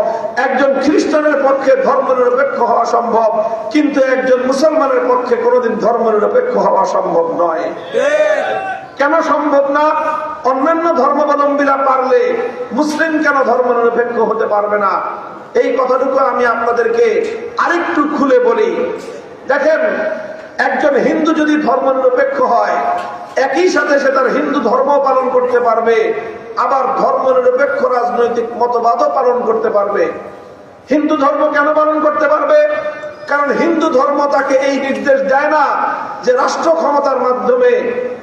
একজন খ্রিস্টানের পক্ষে ধর্মনিরপেক্ষ হওয়া সম্ভব, কিন্তু একজন মুসলমানের পক্ষে কোনোদিন ধর্মনিরপেক্ষ হওয়া সম্ভব নয়। কেন সম্ভব না? অন্যান্য ধর্মাবলম্বীরা পারলে মুসলিম কেন ধর্মনিরপেক্ষ হতে পারবে না? এই কথাটুকু আমি আপনাদেরকে আরেকটু খুলে বলি। দেখেন, একজন হিন্দু যদি ধর্মনিরপেক্ষ হয়, একই সাথে সে তার হিন্দু ধর্ম পালন করতে পারবে, আবার ধর্মনিরপেক্ষ রাজনৈতিক মতবাদও পালন করতে পারবে। হিন্দু ধর্ম কেন পালন করতে পারবে? কারণ হিন্দু ধর্ম তাকে এই নির্দেশ দেয় না যে রাষ্ট্র ক্ষমতার মাধ্যমে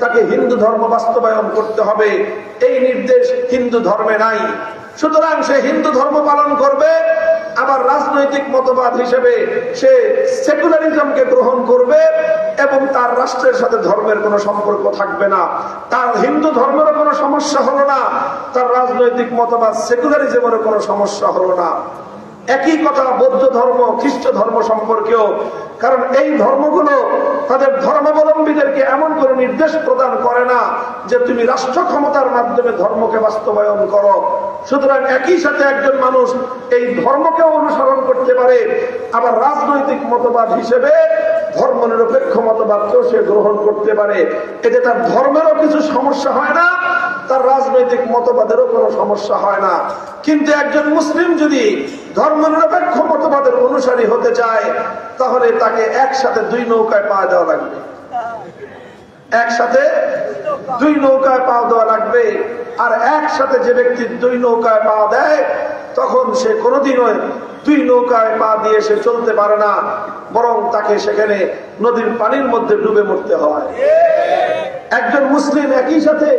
তাকে হিন্দু ধর্ম বাস্তবায়ন করতে হবে, এই নির্দেশ হিন্দু ধর্মে নাই। সুতরাং সে হিন্দু ধর্ম পালন করবে, আবার রাজনৈতিক মতবাদ হিসেবে সে সেকুলারিজমকে গ্রহণ করবে, এবং তার রাষ্ট্রের সাথে ধর্মের কোনো সম্পর্ক থাকবে না। তার হিন্দু ধর্মেরও কোনো সমস্যা হলো না, তার রাজনৈতিক মতবাদ সেকুলারিজমেরও কোনো সমস্যা হলো না। একই কথা বৌদ্ধ ধর্ম, খ্রিস্ট ধর্ম সম্পর্কেও। কারণ এই ধর্মগুলো তাদের ধর্মাবলম্বীদেরকে এমন করে নির্দেশ প্রদান করে না যে তুমি রাষ্ট্র ক্ষমতার মাধ্যমে ধর্মকে বাস্তবায়ন করো। সুতরাং একই সাথে একজন মানুষ এই ধর্মকেও অনুসরণ করতে পারে, আবার রাজনৈতিক মতবাদ হিসেবে ধর্মনিরপেক্ষ মতবাদকেও সে গ্রহণ করতে পারে। এতে তার ধর্মেরও কিছু সমস্যা হয় না, তার রাজনৈতিক মতবাদেরও কোনো সমস্যা হয় না। কিন্তু একজন মুসলিম যদি ধর্মনিরপেক্ষ মতবাদের অনুসারী হতে চায়, তাহলে তাকে একসাথে দুই নৌকায় পা দেওয়া লাগবে। একসাথে দুই নৌকায় পা দেওয়া লাগবে। আর একসাথে যে ব্যক্তি দুই নৌকায় পা দেয়, তখন সে কোনোদিনও দুই নৌকায় পা দিয়ে সে চলতে পারে না, বরং তাকে সেখানে নদীর পানির মধ্যে ডুবে মরতে হয়। একজন মুসলিম একই সাথে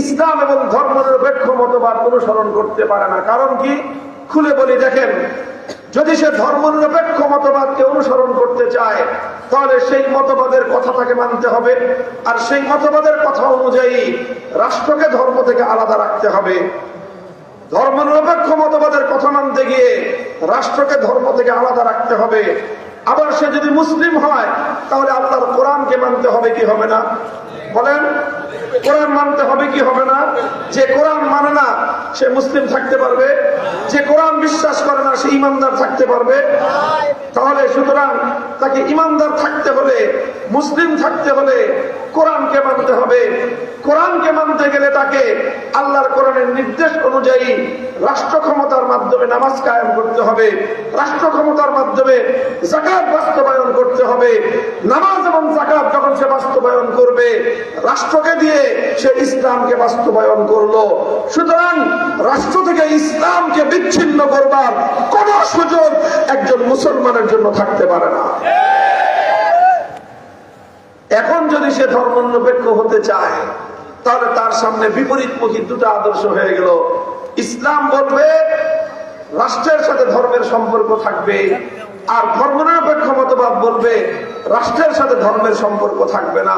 ইসলাম এবং ধর্মনিরপেক্ষ মতবাদ অনুসরণ করতে পারে না। কারণ কি? খুলে বলি, দেখেন, যদি সে ধর্মনিরপেক্ষ মতবাদকে অনুসরণ করতে চায়, তাহলে সেই মতবাদের কথা তাকে মানতে হবে, আর সেই মতবাদের কথা অনুযায়ী রাষ্ট্রকে ধর্ম থেকে আলাদা রাখতে হবে। ধর্মনিরপেক্ষ মতবাদের কথা মানতে গিয়ে রাষ্ট্রকে ধর্ম থেকে আলাদা রাখতে হবে। আবার সে যদি মুসলিম হয়, তাহলে আল্লাহর কোরআনকে মানতে হবে কি হবে না? বলেন, কোরআন মানতে হবে কি হবে না? যে কোরআন মানে না সে মুসলিম থাকতে পারবে? যে কোরআন বিশ্বাস করে না সে ইমানদার থাকতে পারবে? তাহলে সুতরাং তাকে ইমানদার থাকতে হলে, মুসলিম থাকতে হলে কোরআনকে মানতে হবে। কোরআনকে মানতে গেলে তাকে আল্লাহর কোরআনের নির্দেশ অনুযায়ী রাষ্ট্র ক্ষমতার মাধ্যমে নামাজ কায়েম করতে হবে, রাষ্ট্র ক্ষমতার মাধ্যমে যাকাত বাস্তবায়ন করতে হবে। নামাজ এবং যাকাত যখন সে বাস্তবায়ন করবে, রাষ্ট্রকে দিয়ে সে ইসলামকে বাস্তবায়ন করলো। সুতরাং রাষ্ট্র থেকে ইসলামকে বিচ্ছিন্ন করবার কোন সুযোগ একজন মুসলমানের জন্য থাকতে পারে না। এখন যদি সে ধর্মনিরপেক্ষ হতে চায়, তাহলে তার সামনে বিপরীতমুখী দুটো আদর্শ হয়ে গেল। ইসলাম বলবে রাষ্ট্রের সাথে ধর্মের সম্পর্ক থাকবে, আর ধর্মনিরপেক্ষ মতবাদ বলবে রাষ্ট্রের সাথে ধর্মের সম্পর্ক থাকবে না।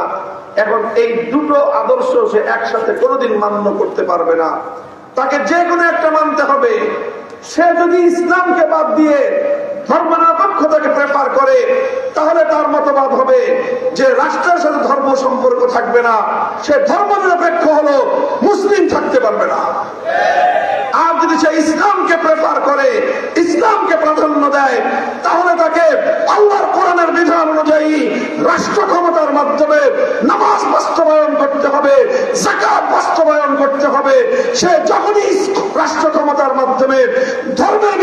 এখন এই দুটো আদর্শ সে একসাথে কোনোদিন মান্য করতে পারবে না, তাকে যে কোনো একটা মানতে হবে। সে যদি ইসলামকে বাদ দিয়ে ধর্মনিরপেক্ষতাকে প্রেফার করে, তাহলে তার মতবাদ হবে যে রাষ্ট্রের সাথে ধর্ম সম্পর্ক থাকবে না, সে ধর্মনিরপেক্ষ হলো, মুসলিম থাকতে পারবে না। আর যদি সে ইসলামকে প্রেফার করে, ইসলামকে প্রাধান্য দেয়, তাহলে তাকে আল্লাহর কোরআনের বিধান অনুযায়ী রাষ্ট্র ক্ষমতার মাধ্যমে নামাজ বাস্তবায়ন করতে হবে, যাকাত বাস্তবায়ন করতে হবে। সে যখনই রাষ্ট্র ক্ষমতার মাধ্যমে ধর্মের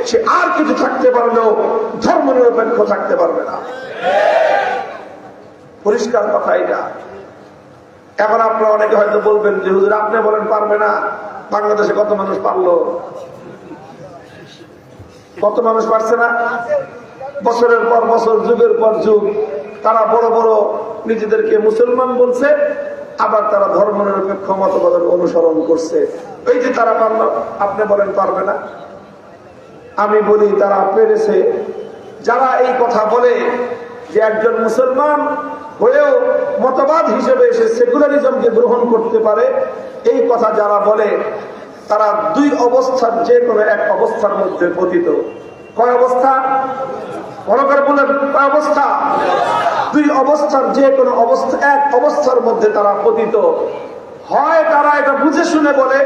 সে আর কিছু থাকতে পারলেও ধর্ম নিরপেক্ষ থাকতে পারবে না। পরিষ্কার কথা এটা। এখন আপনারা অনেকে হয়তো বলবেন যে হুজুর আপনি বলেন পারবে না, বাংলাদেশে কত মানুষ পারলো? কত মানুষ পারছে না? বছরের পর বছর, যুগের পর যুগ তারা বড় বড় নিজেদেরকে মুসলমান বলছে, আবার তারা ধর্ম নিরপেক্ষ মতবাদের অনুসরণ করছে। এই যে তারা পারল, আপনি বলেন পারবে না? আমি বলি তারা পেরেছে। যারা এই কথা বলে যে একজন মুসলমান হয়েও মতবাদ হিসেবে সে সেকুলারিজমকে গ্রহণ করতে পারে, এই কথা যারা বলে তারা দুই অবস্থার যে কোনো এক অবস্থার মধ্যে পতিত। কয় অবস্থা? মনে করে বলেন কয় অবস্থা? দুই অবস্থার যে কোনো অবস্থা, এক অবস্থার মধ্যে তারা পতিত। হয় তারা এটা বুঝে শুনে বলে,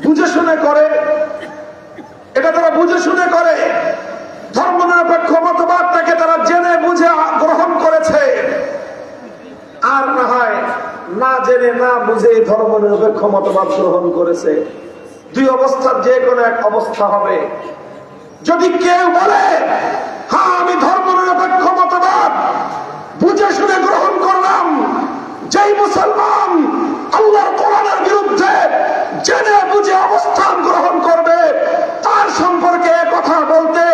বুঝে শুনে করে, এটা তারা বুঝে শুনে করে, ধর্ম নিরপেক্ষ মতবাদটাকে তারা জেনে বুঝে গ্রহণ করেছে, আর না হয় না জেনে না বুঝে ধর্ম নিরপেক্ষ মতবাদ গ্রহণ করেছে। দুই অবস্থার যে কোনো এক অবস্থা হবে। যদি কেউ বলে হ্যাঁ আমি ধর্ম নিরপেক্ষ মতবাদ বুঝে শুনে গ্রহণ করলাম, যেই মুসলমান আল্লাহর কোরআনের বিরুদ্ধে জেনে বুঝে অবস্থান গ্রহণ করবে, তার সম্পর্কে কথা বলতে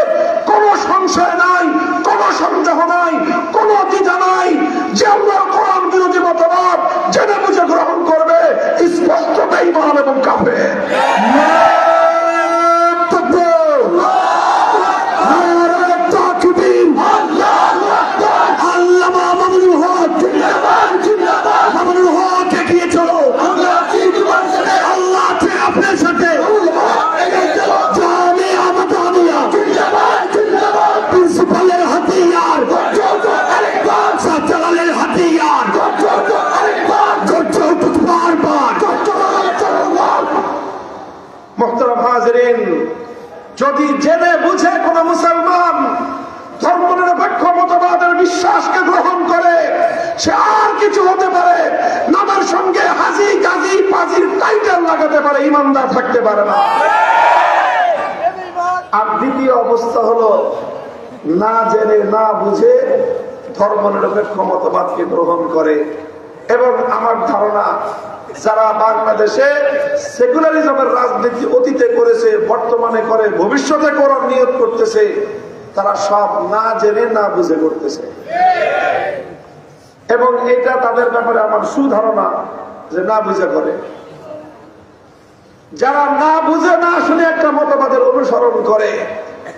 কোনো সংশয় নাই, কোনো সন্দেহ নাই, কোনো দ্বিধা নাই যে আল্লাহর কোরআন বিরোধী মতবাদ জেনে বুঝে গ্রহণ করবে, স্পষ্ট বেঈমান এবং কাফের। মোহতারাম হাজিরিন, যদি জেনে বুঝে কোন মুসলমান ধর্ম নিরপেক্ষ মতবাদের বিশ্বাসকে গ্রহণ করে, সে আর কিছু হতে পারে, নামের সঙ্গে হাজি গাজী পাজির টাইটেল লাগাতে পারে, ইমানদার থাকতে পারে না। আর দ্বিতীয় অবস্থা হলো না জেনে না বুঝে ধর্ম নিরপেক্ষ মতবাদকে গ্রহণ করে। এবং আমার ধারণা যারা বাংলাদেশে সেকুলারিজমের রাজনীতি অতীতে করেছে, বর্তমানে করে, ভবিষ্যতে করার নিয়ত করতেছে, তারা সব না জেনে না বুঝে করতেছে। এবং এটা তাদের ব্যাপারে আমার সুধারণা যে না বুঝে করে। যারা না বুঝে না শুনে একটা মতবাদের অনুসরণ করে,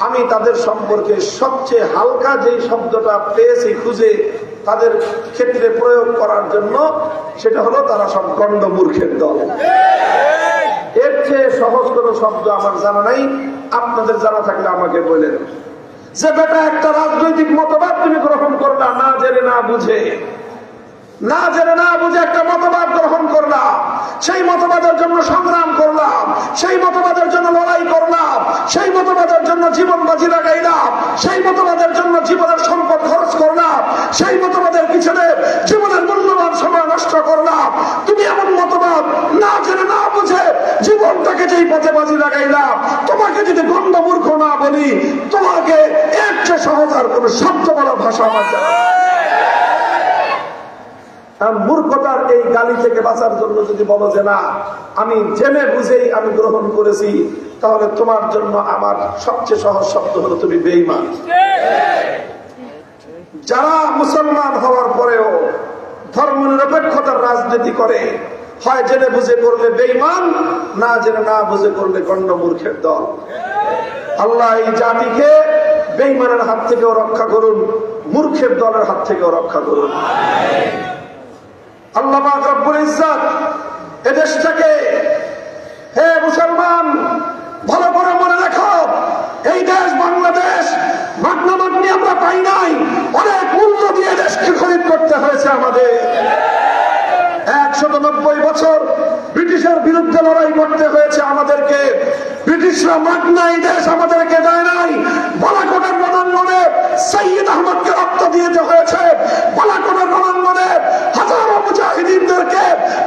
আমি তাদের সম্পর্কে সবচেয়ে হালকা যেই শব্দটা পেয়েছি খুঁজে তাদের ক্ষেত্রে প্রয়োগ করার জন্য, সেটা হলো তারা সব গণ্ড মূর্খের দল। এর চেয়ে সহজ কোন শব্দ আমার জানা নাই, আপনাদের জানা থাকলে আমাকে বলেন। যে বেটা একটা রাজনৈতিক মতবাদ তুমি গ্রহণ করলা না জেনে না বুঝে, না জেনে না বুঝে একটা মতবাদ গ্রহণ করলাম, সেই মতবাদের জন্য সংগ্রাম করলাম, সেই মতবাদের জন্য লড়াই করলাম, সেই মতবাদের জন্য জীবন বাজি লাগাইলাম, সেই মতবাদের জন্য জীবনের সম্পদ খরচ করলাম, সেই মতবাদের পিছনে জীবনের মূল্যবান সময় নষ্ট করলাম। তুমি এমন মতবাদ না জেনে না বুঝে জীবনটাকে যেই পথে বাজি লাগাইলাম, তোমাকে যদি গণ্ড মূর্খ না বলি, তোমাকে এর চেয়ে সহজ আর কোন শব্দ বলার ভাষা আমার জানা। মূর্খতার এই গালি থেকে বাঁচার জন্য যদি বলো যে না আমি জেনে বুঝেই আমি গ্রহণ করেছি, তাহলে তোমার জন্য আমার সবচেয়ে সহজ শব্দ হলো তুমি বেঈমান। যারা মুসলমান হওয়ার পরেও ধর্ম নিরপেক্ষতার রাজনীতি করে, হয় জেনে বুঝে করলে বেঈমান, না জেনে না বুঝে করলে গণ্ড মূর্খের দল। আল্লাহ এই জাতিকে বেঈমানের হাত থেকেও রক্ষা করুন, মূর্খের দলের হাত থেকেও রক্ষা করুন। আল্লাহ পাক রব্বুল ইজ্জত এদেশটাকে, হে মুসলমান ভালো করে মনে রাখো, এই দেশ বাংলাদেশ মাগনামাগনি আমরা পাই নাই, অনেক মূল্য দিয়ে দেশকে খরিদ করতে হয়েছে আমাদের। 190 বছর ব্রিটিশের বিরুদ্ধে লড়াই করতে হয়েছে আমাদেরকে। ব্রিটিশরা মাগনাই দেশ আমাদেরকে দেয় নাই। বালাকোটের রণাঙ্গনে সৈয়দ আহমদকে রক্ত দিতে হয়েছে, বালাকোটের রণাঙ্গনে হাজারো মুজাহিদিনদেরকে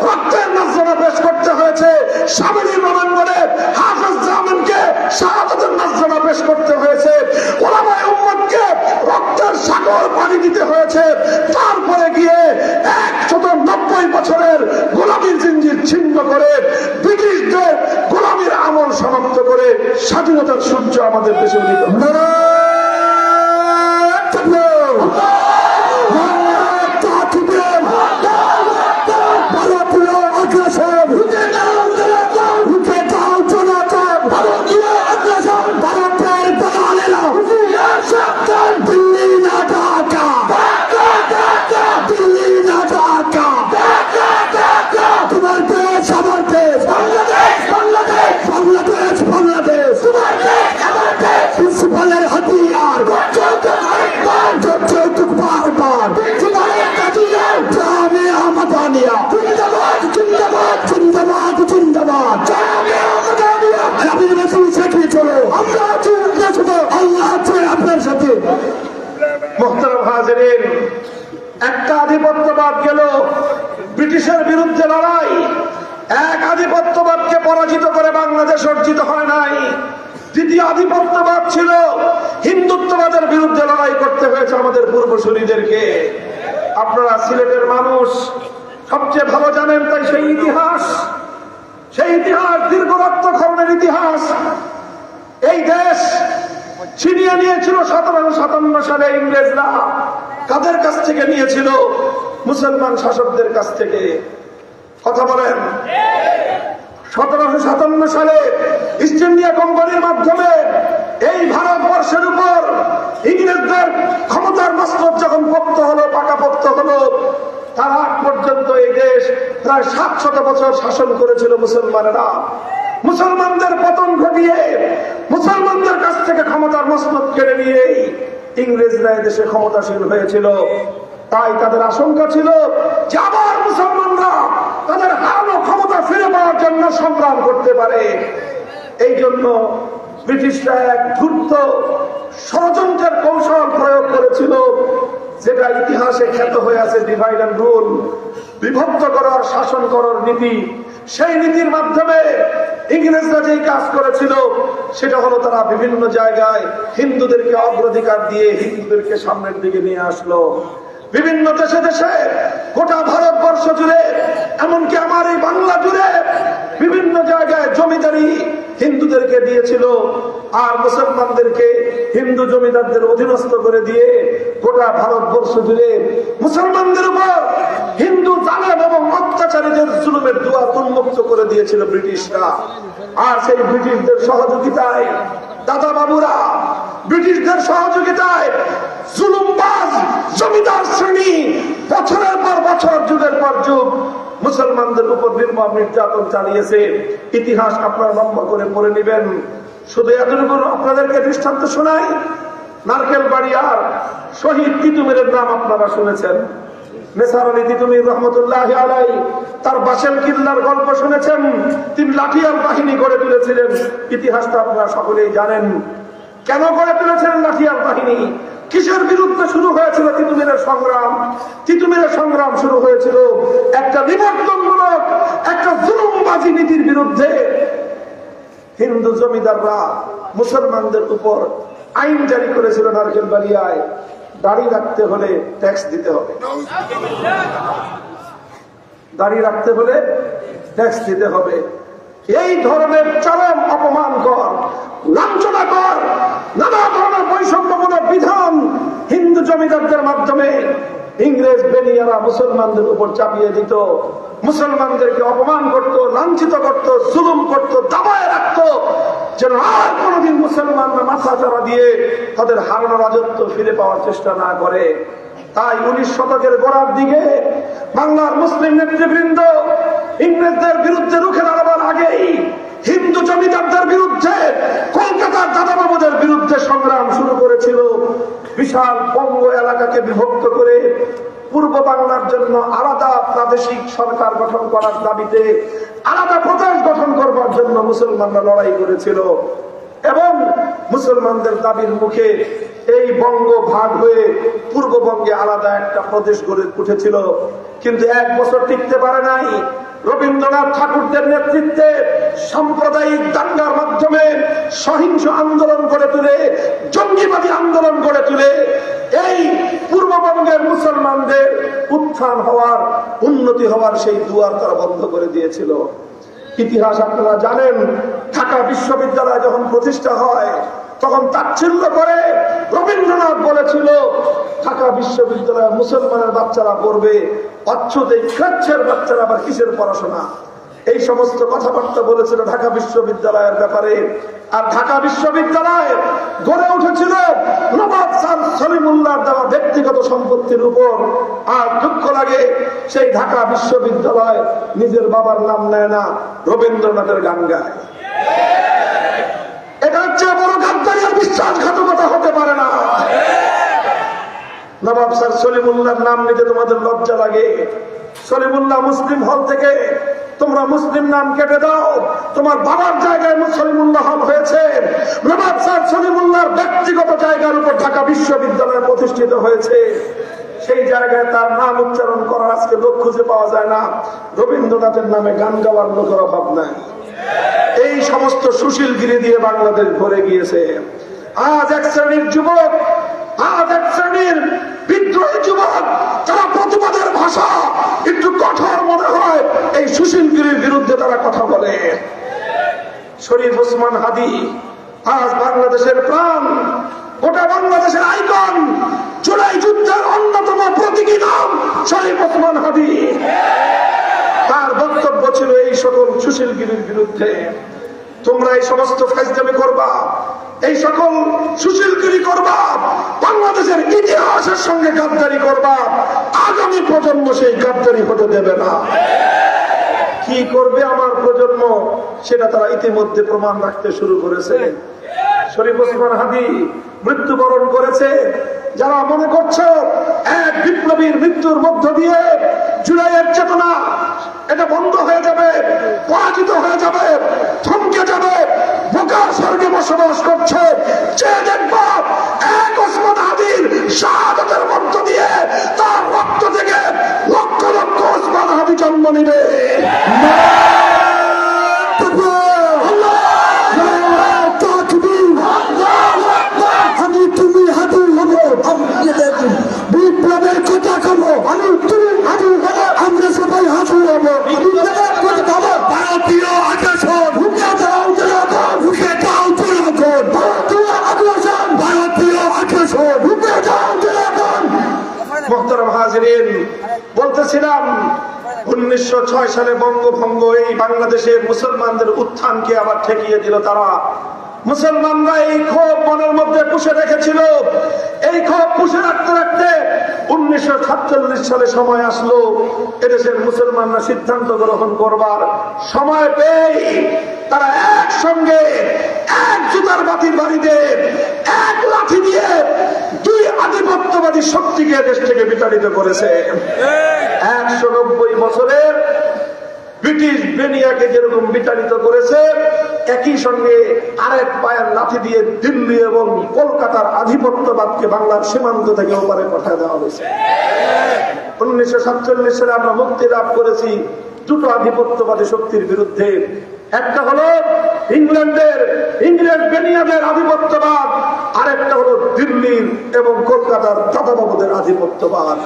রক্তের নজরানা পেশ করতে হয়েছে, সাবেরি রণাঙ্গনে হাফেজ জামানকে শাহাদাতের নজরানা পেশ হয়েছে, তারপরে গিয়ে 190 বছরের গোলামীর জিঞ্জির ছিন্ন করে ব্রিটিশদের গোলামীর আমল সমাপ্ত করে স্বাধীনতার সূর্য আমাদের দেশে উদিত হয়েছে। একটা আধিপত্যবাদ গেল, ব্রিটিশের বিরুদ্ধে লড়াই, এক আধিপত্যবাদকে পরাজিত করে বাংলাদেশ অর্জিত হয় নাই। দ্বিতীয় আধিপত্যবাদ ছিল হিন্দুত্ববাদের বিরুদ্ধে লড়াই করতে হয়েছে আমাদের পূর্বসূরীদেরকে। আপনারা সিলেটের মানুষ সবচেয়ে ভালো জানেন, তাই সেই ইতিহাস দীর্ঘ রক্তক্ষরণের ইতিহাস। এই দেশ ছিনিয়ে নিয়েছিল 1757 সালে ইংরেজরা। কাদের কাছ থেকে নিয়েছিল? মুসলমান শাসকদের কাছ থেকে। কথা বলেন। 1757 সালে ইস্ট ইন্ডিয়া কোম্পানির মাধ্যমে এই ভারতবর্ষের উপর ইংরেজদের ক্ষমতার মস্তক যখন পোক্ত হলো, পাকাপোক্ত হলো, তার আগ পর্যন্ত এই দেশ প্রায় 700 বছর শাসন করেছিল মুসলমানেরা। মুসলমানদের পতন ঘটিয়ে মুসলমানদের কাছ থেকে ক্ষমতার মস্তক কেড়ে নিয়েই ইংরেজরা দেশে ক্ষমতাশীল হয়েছিল। তাই তাদের আশঙ্কা ছিল যে আবার মুসলমানরা তাদের হারানো ক্ষমতা ফিরে পাওয়ার জন্য সংগ্রাম করতে পারে। এই জন্য ব্রিটিশরা এক ধূর্ত ষড়যন্ত্রের কৌশল প্রয়োগ করেছিল, যেটা ইতিহাসে খ্যাত হয়ে আছে ডিভাইড অ্যান্ড রুল, বিভক্ত করার, শাসন করার নীতি। সেই নীতির মাধ্যমে ইংরেজরা যেই কাজ করেছিল সেটা হলো তারা বিভিন্ন জায়গায় হিন্দুদেরকে অগ্রাধিকার দিয়ে হিন্দুদেরকে সামনের দিকে নিয়ে আসলো। বিভিন্ন দেশে দেশে গোটা ভারতবর্ষ জুড়ে, এমনকি আমার এই বাংলা জুড়ে বিভিন্ন জায়গায় জমিদারি হিন্দুদেরকে দিয়েছিল, আর মুসলমানদেরকে হিন্দু জমিদারদের অধীনস্থ করে দিয়ে গোটা ভারতবর্ষ জুড়ে মুসলমানদের উপর হিন্দু জালেম এবং অত্যাচারীদের জুলুমের দুয়ার উন্মুক্ত করে দিয়েছিল ব্রিটিশরা। আর সেই ব্রিটিশদের সহযোগিতায় দাদা বাবুরা, ব্রিটিশদের সহযোগিতায় জুলুমবাজ জমিদার শ্রেণী বছরের পর বছর, যুগের পর যুগ মুসলমানদের উপর নির্মম নির্যাতন চালিয়েছে। ইতিহাস আপনারা লম্বা করে পড়ে নেবেন। শুধু এতটুকু আপনাদেরকে দৃষ্টান্ত শোনাই, নারকেলবাড়িয়ার শহীদ তিতুমীরের নাম আপনারা শুনেছেন। নেসার আলী তিতুমীর রহমতুল্লাহ আলাই, তার বাসেল কিল্লার গল্প শুনেছেন। তিনি লাঠিয়াল বাহিনী গড়ে তুলেছিলেন, ইতিহাসটা আপনারা সকলেই জানেন। কেন গড়ে তুলেছিলেন লাঠিয়াল বাহিনী? কিসের বিরুদ্ধে শুরু হয়েছিল তিতুমীরের সংগ্রাম? তিতুমীরের সংগ্রাম শুরু হয়েছিল একটা বিবর্তনমূলক, একটা জুলুমবাজি নীতির বিরুদ্ধে। হিন্দু জমিদাররা মুসলমানদের উপর আইন জারি করেছিল নারকেলবাড়িয়ায়, দাড়ি রাখতে হলে ট্যাক্স দিতে হবে, দাড়ি রাখতে হলে ট্যাক্স দিতে হবে। এই ধরনের চরম অপমানকর, লাঞ্ছনাকর, নানা ধরনের বৈষম্যমূলক বিধান হিন্দু জমিদারদের মাধ্যমে ইংরেজ বেনিয়ারা মুসলমানদের উপর চাপিয়ে দিত। মুসলমানদেরকে অপমান করত, লাঞ্ছিত করত, জুলুম করত, দাবায় রাখত, যেন আর কোনদিন মুসলমানরা মাথা চারা দিয়ে তাদের হারানো রাজত্ব ফিরে পাওয়ার চেষ্টা না করে। তাই 19 শতকের গোড়ার দিকে বাংলার মুসলিম নেতৃবৃন্দ ইংরেজদের বিরুদ্ধে রুখে দাঁড়াবার আগেই হিন্দু জমিদারদের বিরুদ্ধে, কলকাতার দাদাবাবুদের বিরুদ্ধে সংগ্রাম শুরু করেছিল। বিশাল বঙ্গ এলাকাকে বিভক্ত করে পূর্ব বাংলার জন্য আলাদা প্রাদেশিক সরকার গঠন করার দাবিতে, আলাদা প্রদেশ গঠন করবার জন্য মুসলমানরা লড়াই করেছিল। এবং মুসলমানদের দাবির মুখে এই বঙ্গ ভাগ হয়ে পূর্ববঙ্গে আলাদা একটা প্রদেশ গড়ে উঠেছিল। কিন্তু 1 বছর টিকতে পারে নাই। রবীন্দ্রনাথ ঠাকুরদের নেতৃত্বে সাম্প্রদায়িক দাঙ্গার মাধ্যমে সহিংস আন্দোলন গড়ে তুলে, জঙ্গিবাদী আন্দোলন গড়ে তুলে এই পূর্ববঙ্গের মুসলমানদের উত্থান হওয়ার, উন্নতি হওয়ার সেই দুয়ার তারা বন্ধ করে দিয়েছিল। ইতিহাস আপনারা জানেন, ঢাকা বিশ্ববিদ্যালয় যখন প্রতিষ্ঠা হয় তখন তাচ্ছিল্য করে রবীন্দ্রনাথ বলেছিল ঢাকা বিশ্ববিদ্যালয়ে মুসলমানের বাচ্চারা পড়বে, অচ্ছুত এই ক্লাচ্ছের বাচ্চারা আবার কিসের পড়াশোনা, এই সমস্ত কথাবার্তা বলেছিল ঢাকা বিশ্ববিদ্যালয়ের ব্যাপারে। আর ঢাকা বিশ্ববিদ্যালয় গড়ে উঠেছিল নবাব স্যার সলিমুল্লাহর দেওয়া ব্যক্তিগত সম্পত্তির উপর। আর দুঃখ লাগে সেই ঢাকা বিশ্ববিদ্যালয় নিজের বাবার নাম নেয় না, রবীন্দ্রনাথের গান গায়। এটা হচ্ছে বড় গাদ্দারি আর বিশ্বাসঘাতকতা হতে পারে না। নবাব স্যার সলিমুল্লাহর নাম নিতে তোমাদের লজ্জা লাগে? সলিমুল্লাহ মুসলিম হল থেকে তোমরা মুসলিম নাম কেটে দাও, তোমার বাবার জায়গায় সলিমুল্লাহ হল হয়েছে। নবাব স্যার সলিমুল্লাহর ব্যক্তিগত জায়গার উপর ঢাকা বিশ্ববিদ্যালয় প্রতিষ্ঠিত হয়েছে। সেই জায়গায় তার নাম উচ্চারণ করার আজকে লোক খুঁজে পাওয়া যায় না। রবীন্দ্রনাথের নামে গান গাওয়ার লোকের অভাব নাই। এই সমস্ত সুশীলগিরি দিয়ে বাংলাদেশ ভরে গিয়েছে। আজ এক শ্রেণীর যুবক, আজ এক শ্রেণীর বিদ্রোহী যুবক, যারা প্রতিবাদের ভাষা একটু কঠোর মনে হয়, এই সুশীলগিরির বিরুদ্ধে তারা কথা বলে। শরীফ ওসমান হাদি আজ বাংলাদেশের প্রাণ, গোটা বাংলাদেশের আইকন, জুলাই যুদ্ধের অন্যতম প্রতীকী নাম শরীফ ওসমান হাদি। তার বক্তব্য ছিল এই সকল সুশীলগিরির বিরুদ্ধে। তোমরা এই সমস্ত ফাইজলামি করবা, এই সকল সুশীলগিরি করবা, বাংলাদেশের ইতিহাসের সঙ্গে গাদ্দারি করবা, আগামী প্রজন্ম সেই গাদ্দারি হতে দেবে না। কি করবে আমার প্রজন্ম সেটা তারা ইতিমধ্যে প্রমাণ রাখতে শুরু করেছে। শরীফ ওসমান হাদি মৃত্যুবরণ করেছে। যারা মনে করছো এক বিপ্লবীর মৃত্যুর মধ্য দিয়ে জুলাইয়ের চেতনা এটা বন্ধ হয়ে যাবে, পরাজিত হয়ে যাবে, থমকে যাবে, বোকার স্বর্গে বসবাস করছে, যে দেখবো এক ওসমান হাদির শাহাদাতের মধ্য দিয়ে তার রক্ত থেকে লক্ষ লক্ষ ওসমান হাদি জন্ম নিবে। বিপ্লবের কথা কবো, আমি তুমি হাজু হবো, আমরা সবাই হাজু হবো। ভারতীয় আগ্রাসন, ঢুকে দাও জনগণ, ঢুকে দাও জনগণ, ভারতীয় আগ্রাসন, ভারতীয় আগ্রাসন, ঢুকে দাও জনগণ। মোহতারাম হাজিরিন, বলতেছিলাম 1906 সালে বঙ্গভঙ্গ এই বাংলাদেশের মুসলমানদের উত্থানকে আবার ঠেকিয়ে দিল তারা। মুসলমানরা এই ক্ষোভ মনের মধ্যে পুষে রেখেছিল। এই ক্ষোভ পুষে রাখতে রাখতে 1947 সালে সময় আসলো, এদেশের মুসলমানরা সিদ্ধান্ত গ্রহণ করবার সময় পেয়ে তারা একসঙ্গে এক জুতার বাতির বাড়িতে এক লাঠি দিয়ে দুই আধিপত্যবাদী শক্তিকে দেশ থেকে বিতাড়িত করেছে। 190 বছরের ব্রিটিশ বেনিয়াকে যেরকম বিতাড়িত করেছে, একই সঙ্গে আরেক পায়ের লাঠি দিয়ে দিল্লি এবং কলকাতার আধিপত্যবাদকে বাংলার সীমান্ত থেকে ওপারে পাঠিয়ে দেওয়া হয়েছে। 1947 সালে আমরা মুক্তি লাভ করেছি দুটো আধিপত্যবাদী শক্তির বিরুদ্ধে। একটা হলো ইংরেজ বেনিয়াদের আধিপত্যবাদ, আরেকটা হলো দিল্লির এবং কলকাতার দাদাবাবুদের আধিপত্যবাদ।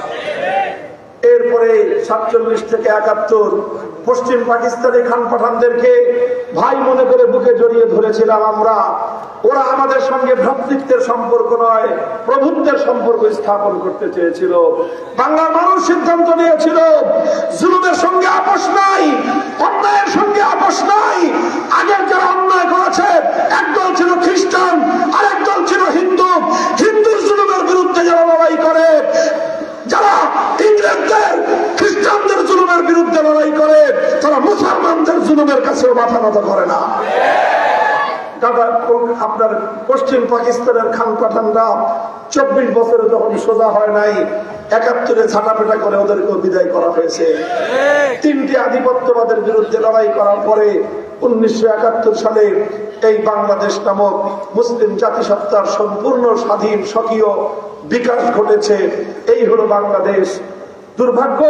এরপরে 47 থেকে 71 পশ্চিম পাকিস্তানি খান পাঠানদেরকে ভাই মনে করে বুকে জড়িয়ে ধরেছিলাম আমরা। ওরা আমাদের সঙ্গে ভ্রাতৃত্বের সম্পর্ক নয়, প্রভুত্বের সম্পর্ক স্থাপন করতে চেয়েছিল। বাংলার মানুষ সিদ্ধান্ত নিয়েছিল জুলুমের সঙ্গে আপোষ নাই, অন্যায়ের সঙ্গে আপোষ নাই। আগের যারা অন্যায় করেছে একদল ছিল খ্রিস্টান, আরেক দল ছিল হিন্দু। হিন্দুর জুলুমের বিরুদ্ধে যারা লড়াই করে, যারা ইংরেজদের খ্রিস্টানদের জুলুমের বিরুদ্ধে লড়াই করে, তারা মুসলমানদের জুলুমের কাছেও মাথা নত করে না। আপনার পশ্চিম পাকিস্তানের খান পাঠানরা 24 বছরে যখন সোজা হয় নাই, 71-এ ছাটাপেটা করে ওদেরকে বিদায় করা হয়েছে। 3টি আধিপত্যবাদের বিরুদ্ধে লড়াই করার পরে 1971 সালে এই বাংলাদেশ নামক মুসলিম জাতিসত্তার সম্পূর্ণ স্বাধীন স্বকীয় বিকাশ ঘটেছে। এই হলো বাংলাদেশ। দুর্ভাগ্য,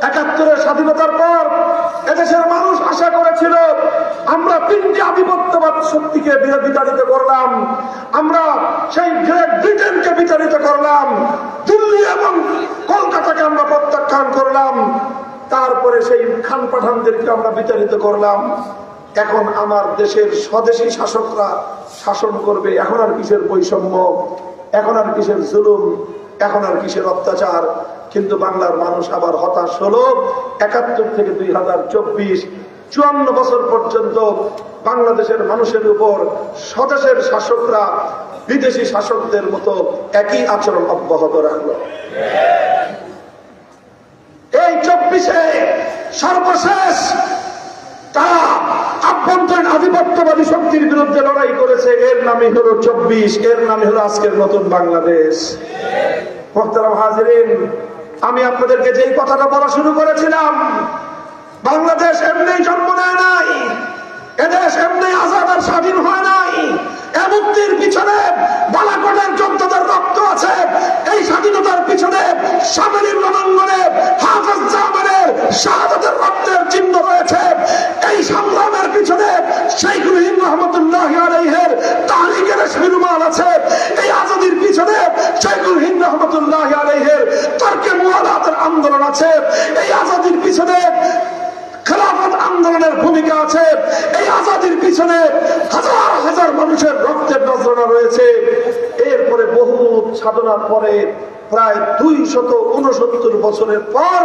৭১-এর স্বাধীনতার পর এদেশের মানুষ আশা করেছিল আমরা 3টি আধিপত্যবাদ শক্তিকে বিতাড়িত করলাম, আমরা সেই গ্রেট ব্রিটেনকে বিতাড়িত করলাম, দিল্লি এবং কলকাতাকে আমরা প্রত্যাখ্যান করলাম, তারপরে সেই খান পাঠানদেরকে আমরা বিতাড়িত করলাম। এখন আমার দেশের স্বদেশী শাসকরা শাসন করবে। এখন আর কিসের বৈষম্য, এখন আর কিসের জুলুম, এখন আর কিসের অত্যাচার। কিন্তু বাংলার মানুষ আবার হতাশ হলো। ৭১ থেকে ২০২৪ ৫৪ বছর পর্যন্ত বাংলাদেশের মানুষের উপর স্বদেশের শাসকরা বিদেশি শাসকদের মতো একই আচরণ অব্যাহত রাখলো। এই ২৪-এ সর্বশেষ তারা আভ্যন্তরীণ আধিপত্যবাদী শক্তির বিরুদ্ধে লড়াই করেছে। এর নামই হলো ২৪, এর নামই হলো আজকের নতুন বাংলাদেশ। মোহতারাম হাজিরিন, আমি আপনাদেরকে যেই কথাটা বলা শুরু করেছিলাম, বাংলাদেশ এমনি জন্ম নেয় নাই, এদেশ এমনি আজাদ আর স্বাধীন হয় নাই। এ মুক্তির পিছনে বালাকোটের যোদ্ধাদের রক্ত আছে। এই স্বাধীনতার পিছনে সামরিক রণাঙ্গনে হাফেজ জামানের শাহাদাতের রক্তের চিহ্ন রয়েছে। এই সংগ্রামের পিছনে শাইখুল হিন্দ রহমতুল্লাহ আলাইহির তাহরিকের রুমাল আছে। এই আজাদির পিছনে শাইখুল হিন্দ রহমতুল্লাহ আলাইহির তর্কে মুওয়ালাতের আন্দোলন আছে। এই আজাদির পিছনে খেলাফত আন্দোলনের ভূমিকা আছে। এই আজাদির পিছনে হাজার হাজার মানুষের রক্তের নজরানা রয়েছে। এরপরে বহু সাধনার পরে প্রায় ২৬৯ বছরের পর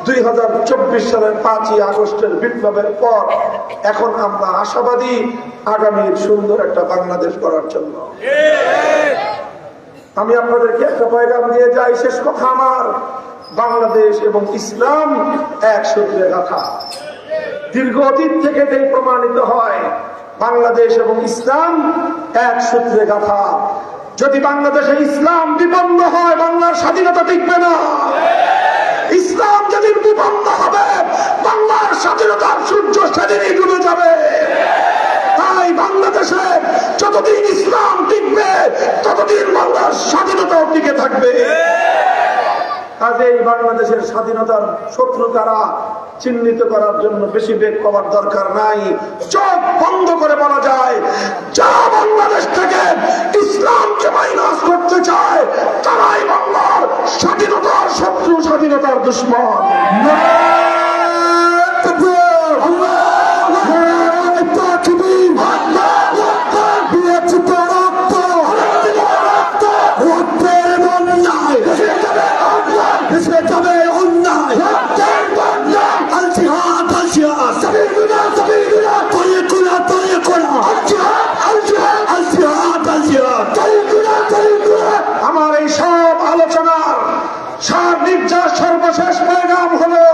২০২৪ সালের ৫ই আগস্টের বিপ্লবের পর এখন আমরা আশাবাদী আগামীর সুন্দর একটা বাংলাদেশ গড়ার জন্য। আমি আপনাদেরকে একটা পয়গাম দিয়ে যাই। শেষ কথা আমার, বাংলাদেশ এবং ইসলাম এক সূত্রে গাঁথা। দীর্ঘ অতীত থেকে এটাই প্রমাণিত হয়, বাংলাদেশ এবং ইসলাম এক সূত্রে গাঁথা। যদি বাংলাদেশে ইসলাম বিপন্ন হয়, বাংলার স্বাধীনতা টিকবে না। ইসলাম যেদিন বিপন্ন হবে, বাংলার স্বাধীনতার সূর্য সেদিনই ডুবে যাবে। তাই বাংলাদেশে যতদিন ইসলাম টিকবে, ততদিন বাংলার স্বাধীনতাও টিকে থাকবে। কাজেই বাংলাদেশের স্বাধীনতার শত্রু কারা চিহ্নিত করার জন্য বেশি বেগ পাওয়ার দরকার নাই। চোখ বন্ধ করে বলা যায়, যারা বাংলাদেশ থেকে ইসলামকে মাইনাস করতে চায়, তারাই বাংলার স্বাধীনতার শত্রু, স্বাধীনতার দুশ্মন। আমার এই সব আলোচনার সার নির্যাস সর্বশেষ পয়গাম হলো,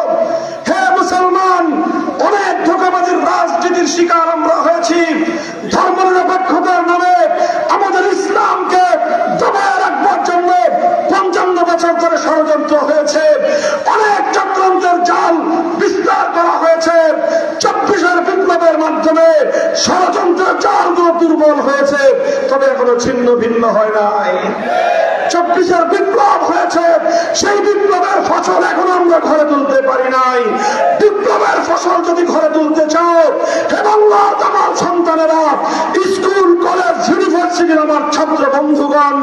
হে মুসলমান, অনেক ধোঁকাবাজির রাজনীতির শিকার আমরা হয়েছি। ধর্মনিরপেক্ষতার নামে আমাদের ইসলামকে দবায় রাখবার জন্য ৫৫ বছর ধরে ষড়যন্ত্র হয়েছে। অনেক চক্রান্তের জাল বিস্তার করা হয়েছে। ২৪-এর বিপ্লবের মাধ্যমে ষড়যন্ত্রের জালগুলো দুর্বল হয়েছে, তবে এখনো ছিন্ন ভিন্ন হয় নাই। ২৪-এর বিপ্লব হয়েছে, সেই বিপ্লবের ফসল এখন আমরা ঘরে তুলতে পারি নাই। বিপ্লবের ফসল যদি ঘরে তুলতে চাও, হে বাংলার আমার সন্তানেরা, স্কুল, কলেজ, ইউনিভার্সিটির আমার ছাত্র বন্ধুগণ,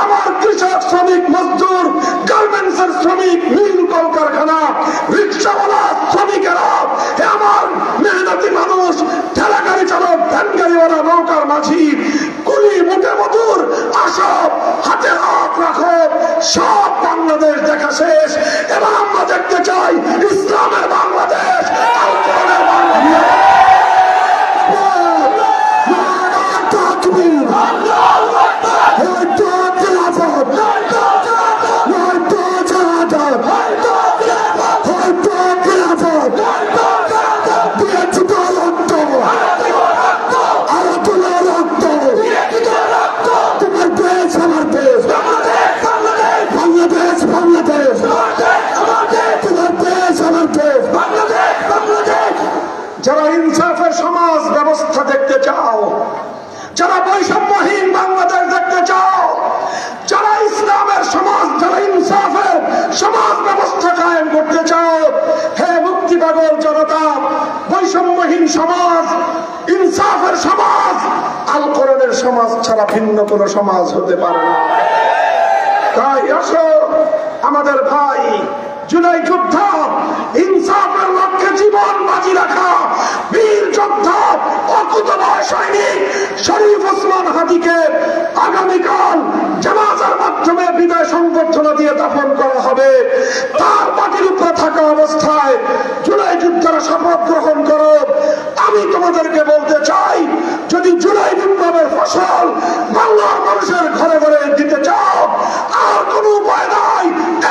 আমার কৃষক, শ্রমিক, মজদুর, গার্মেন্টসের শ্রমিক, মিল, কলকারখানা, রিক্সাওয়ালা শ্রমিকেরা, হে আমার মেহনতি মানুষ, ঠেলা গাড়ি চালক, ভ্যান গাড়িওয়ালা, নৌকার মাঝি, কুলি, মুখে মধুর, আসব, হাতে হাত রাখো, সব বাংলাদেশ দেখা শেষ। এবার আমরা দেখতে চাই ইসলামের বাংলাদেশ, আল কোরআনের Bangladesh. Bangladesh, Bangladesh, Bangladesh, Bangladesh, Bangladesh, Bangladesh. যারা বৈষম্যহীন বাংলাদেশ দেখতে চাও, যারা ইসলামের সমাজ, যারা ইনসাফের সমাজ ব্যবস্থা কায়েম করতে চাও, হে মুক্তি পাগল জনতা, বৈষম্যহীন সমাজ, ইনসাফের সমাজ আল কোরআনের সমাজ ছাড়া ভিন্ন কোনো সমাজ হতে পারে না। তাই আসো আমাদের ভাই, জুলাই যোদ্ধা, ইনসাফের লক্ষ্যে জীবন বাজি রাখা বীর যোদ্ধা, অকুতভয় সৈনিক শরীফ ওসমান হাদিকে আগামীকাল জানাজার মাধ্যমে বিদায় সংবর্ধনা দিয়ে দাফন করা হবে। তার মাটির উপরে থাকা অবস্থায় জুলাই যোদ্ধারা শপথ গ্রহণ করো। আমি তোমাদেরকে বলতে চাই, যদি জুলাই বিপ্লবের ফসল বাংলার মানুষের ঘরে ঘরে দিতে চাও, আর কোনো উপায় নাই,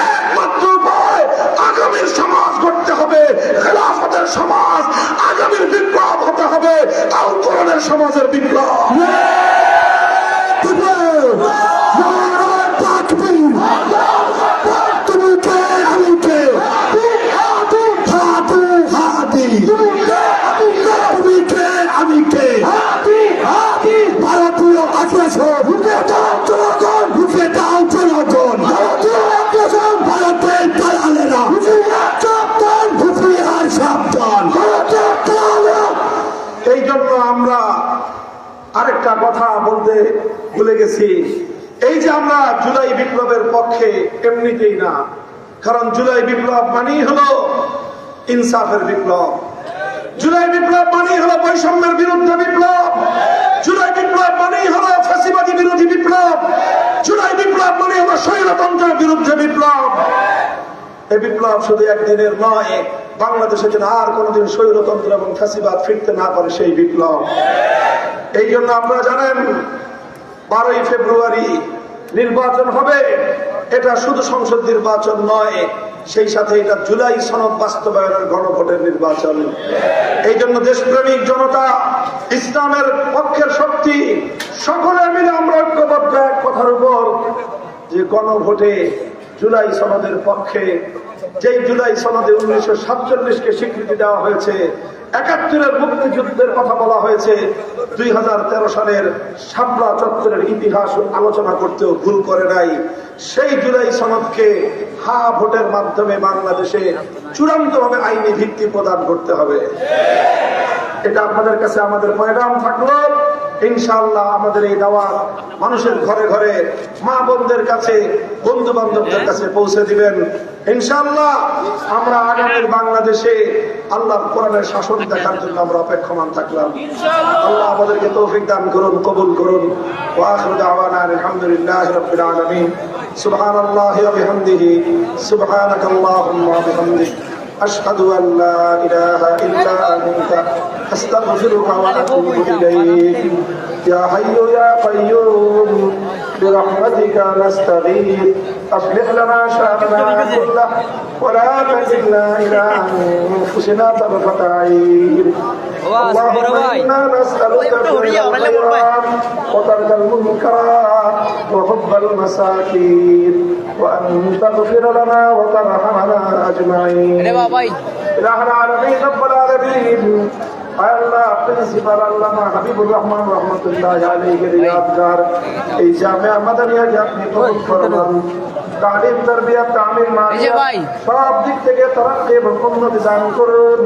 একমাত্র উপায় আগামীর সমাজ গড়তে হবে, খেলাফতের সমাজ, আগামীর বিপ্লব হতে হবে আল কোরআনের সমাজের বিপ্লব। তুমি কে, আমি কে? তুমি কে, আমি কে? ভারতীয় আগ্রাসন, রুখে দাও জনগণ, রুখে দাও জনগণ, ভারতের দালালেরা সাবধান, হুঁশিয়ার সাবধান। এই জন্য আমরা আরেকটা কথা বলতে ভুলে গেছি, এই যে আমরা জুলাই বিপ্লবের পক্ষে এমনিতেই না, কারণ জুলাই বিপ্লব মানেই হলো ইনসাফের বিপ্লব, জুলাই বিপ্লব মানেই হলো বৈষম্যের বিরুদ্ধে বিপ্লব, জুলাই বিপ্লব মানেই হলো ফ্যাসিবাদী বিরোধী বিপ্লব, জুলাই বিপ্লব মানে হলো স্বৈরতন্ত্রের বিরুদ্ধে বিপ্লব। এই বিপ্লব শুধু একদিনের নয়, বাংলাদেশে যেন আর কোনোদিন স্বৈরতন্ত্র এবং ফ্যাসিবাদ ফিরতে না পারে সেই বিপ্লব। এই জন্য আপনারা জানেন 12ই ফেব্রুয়ারি নির্বাচন হবে। এটা শুধু সংসদ নির্বাচন নয়, সেই সাথে এটা জুলাই সনদ বাস্তবায়নের গণভোটের নির্বাচন। এই জন্য দেশপ্রেমিক জনতা, ইসলামের পক্ষের শক্তি, সকলে মিলে আমরা ঐক্যবদ্ধ এক কথার উপর, যে গণভোটে জুলাই সনদের পক্ষে, যেই জুলাই সনদে 1947কে স্বীকৃতি দেওয়া হয়েছে, 71-এর মুক্তিযুদ্ধের কথা বলা হয়েছে, 2013 সালের শাপলা চত্বরের ইতিহাস আলোচনা করতেও ভুল করে নাই। সেই জুলাই সনদকে হা ভোটের মাধ্যমে বাংলাদেশে চূড়ান্তভাবে আইনি ভিত্তি প্রদান করতে হবে। এটা আপনাদের কাছে আমাদের পয়গাম থাকলো। ইনশাআল্লাহ আমাদের এই দাওয়াত মানুষের ঘরে ঘরে, মা বোনদের কাছে, বন্ধু বান্ধবদের কাছে পৌঁছে দিবেন। ইনশাআল্লাহ আমরা আগামী বাংলাদেশে আল্লাহর কোরআনের শাসন দেখার জন্য আমরা অপেক্ষমান থাকলাম। আল্লাহ আমাদেরকে তৌফিক দান করুন, কবুল করুন। ওয়া আখিরু দাওয়ানা আলহামদুলিল্লাহি রাব্বিল আলামিন। সুবহানাল্লাহি ওয়া বিহামদিহি, সুবহানাকাল্লাহুম্মা ওয়া বিহামদিক, আশহাদু আন লা ইলাহা ইল্লা আনতা, আস্তাগফিরুকা ওয়া আতুবু ইলাইক। ইয়া হাইয়্যু ইয়া কাইয়্যুম বিরহমাতিকা নাস্তাগীথ, أصلح لنا شأننا كله ولا تكلنا إلى أنفسنا طرفة عين. اللهم إنا نسألك الخيرات وترك المنكرات وحب المساكين وأن تغفر لنا وترحمنا أجمعين. إله العالمين رب العالمين. আল্লাহ প্রিন্সিপাল আল্লামা হাবিবুর রহমান রহমাতুল্লাহ আলাইহির ইয়াদগার এই জামিয়া মাদানিয়াকে আপনি কবুল করুন। তালিম, তারবিয়াত, তামিল, মারিয়া সব দিক থেকে তারাক্কি এবং উন্নতি দান করুন।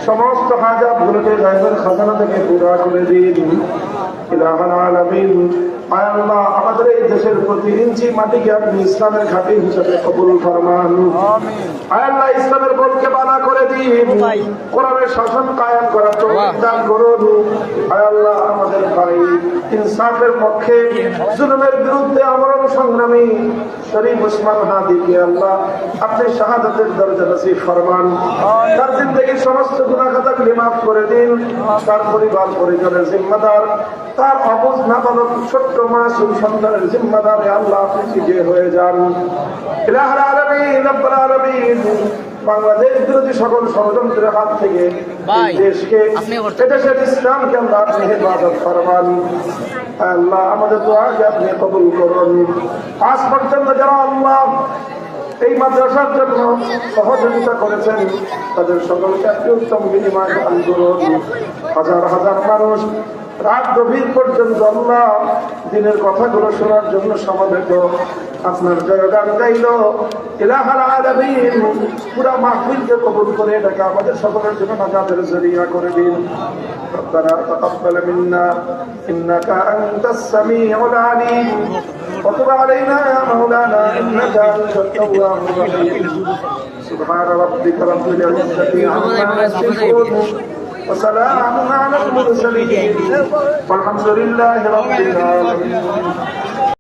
সমস্ত হাজাতগুলোকে গায়বের খাজানা থেকে পুরা করে দিন। ইলাহুল আলামিন, আল্লাহ আমাদের এই দেশের প্রতি ইঞ্চি মাটিকে আপনি ইসলামের ঘাঁটি হিসেবে কবুল ফরমান। আল্লাহ ইসলামের বলকে বানা করে দিন, কোরআনের শাসন কায়েম করার তৌফিক দান করুন। আল্লাহ আমাদের ভাই ইনসাফের পক্ষে, জুলুমের বিরুদ্ধে আমরণ সংগ্রামী শরীফ ওসমান হাদিকে আল্লাহ আপনি শাহাদাতের দরজা নসিব ফরমান। তার জিন্দেগীর সমস্ত গুনাহ খাতাগুলি মাফ করে দিন। তার পরিবার পরিজনের জিম্মাদার, তার অবুঝ নাবালক ছোট্ট মাসুম সন্তানের জিম্মাদারে আল্লাহ আপনি নিজে হয়ে যান। ইলাহুল আলামিন রব্বুল আলামিন, বাংলাদেশ বিরোধী সকল ষড়যন্ত্রের হাত থেকে দেশকে, এদেশের ইসলামকে আল্লাহ আপনি হেফাজত ফরমান। আল্লাহ আমাদের দোয়াকে আপনি কবুল করুন। আজ পর্যন্ত যারা আল্লাহ এই মাদ্রাসার জন্য সহযোগিতা করেছেন, তাদের সকলকে একটি উত্তম বিনিময় দান করুন। হাজার হাজার মানুষ রাত গভীর পর্যন্ত আল্লাহ দিনের কথাগুলো শোনার জন্য সমাবেত আপনার জয়গান গাইল ইলাহাল আলামিন পুরা মাহফিলকে কবুল করে এটাকে আমাদের সকলের জন্য নাজাতের জরিয়া করে দিন ربنا تقبل منا إنك أنت السميع العليم وتب علينا يا مولانا إنك أنت التواب الرحيم سبحان ربك رب العزة عما يصفون وسلام على المرسلين والحمد لله رب العالمين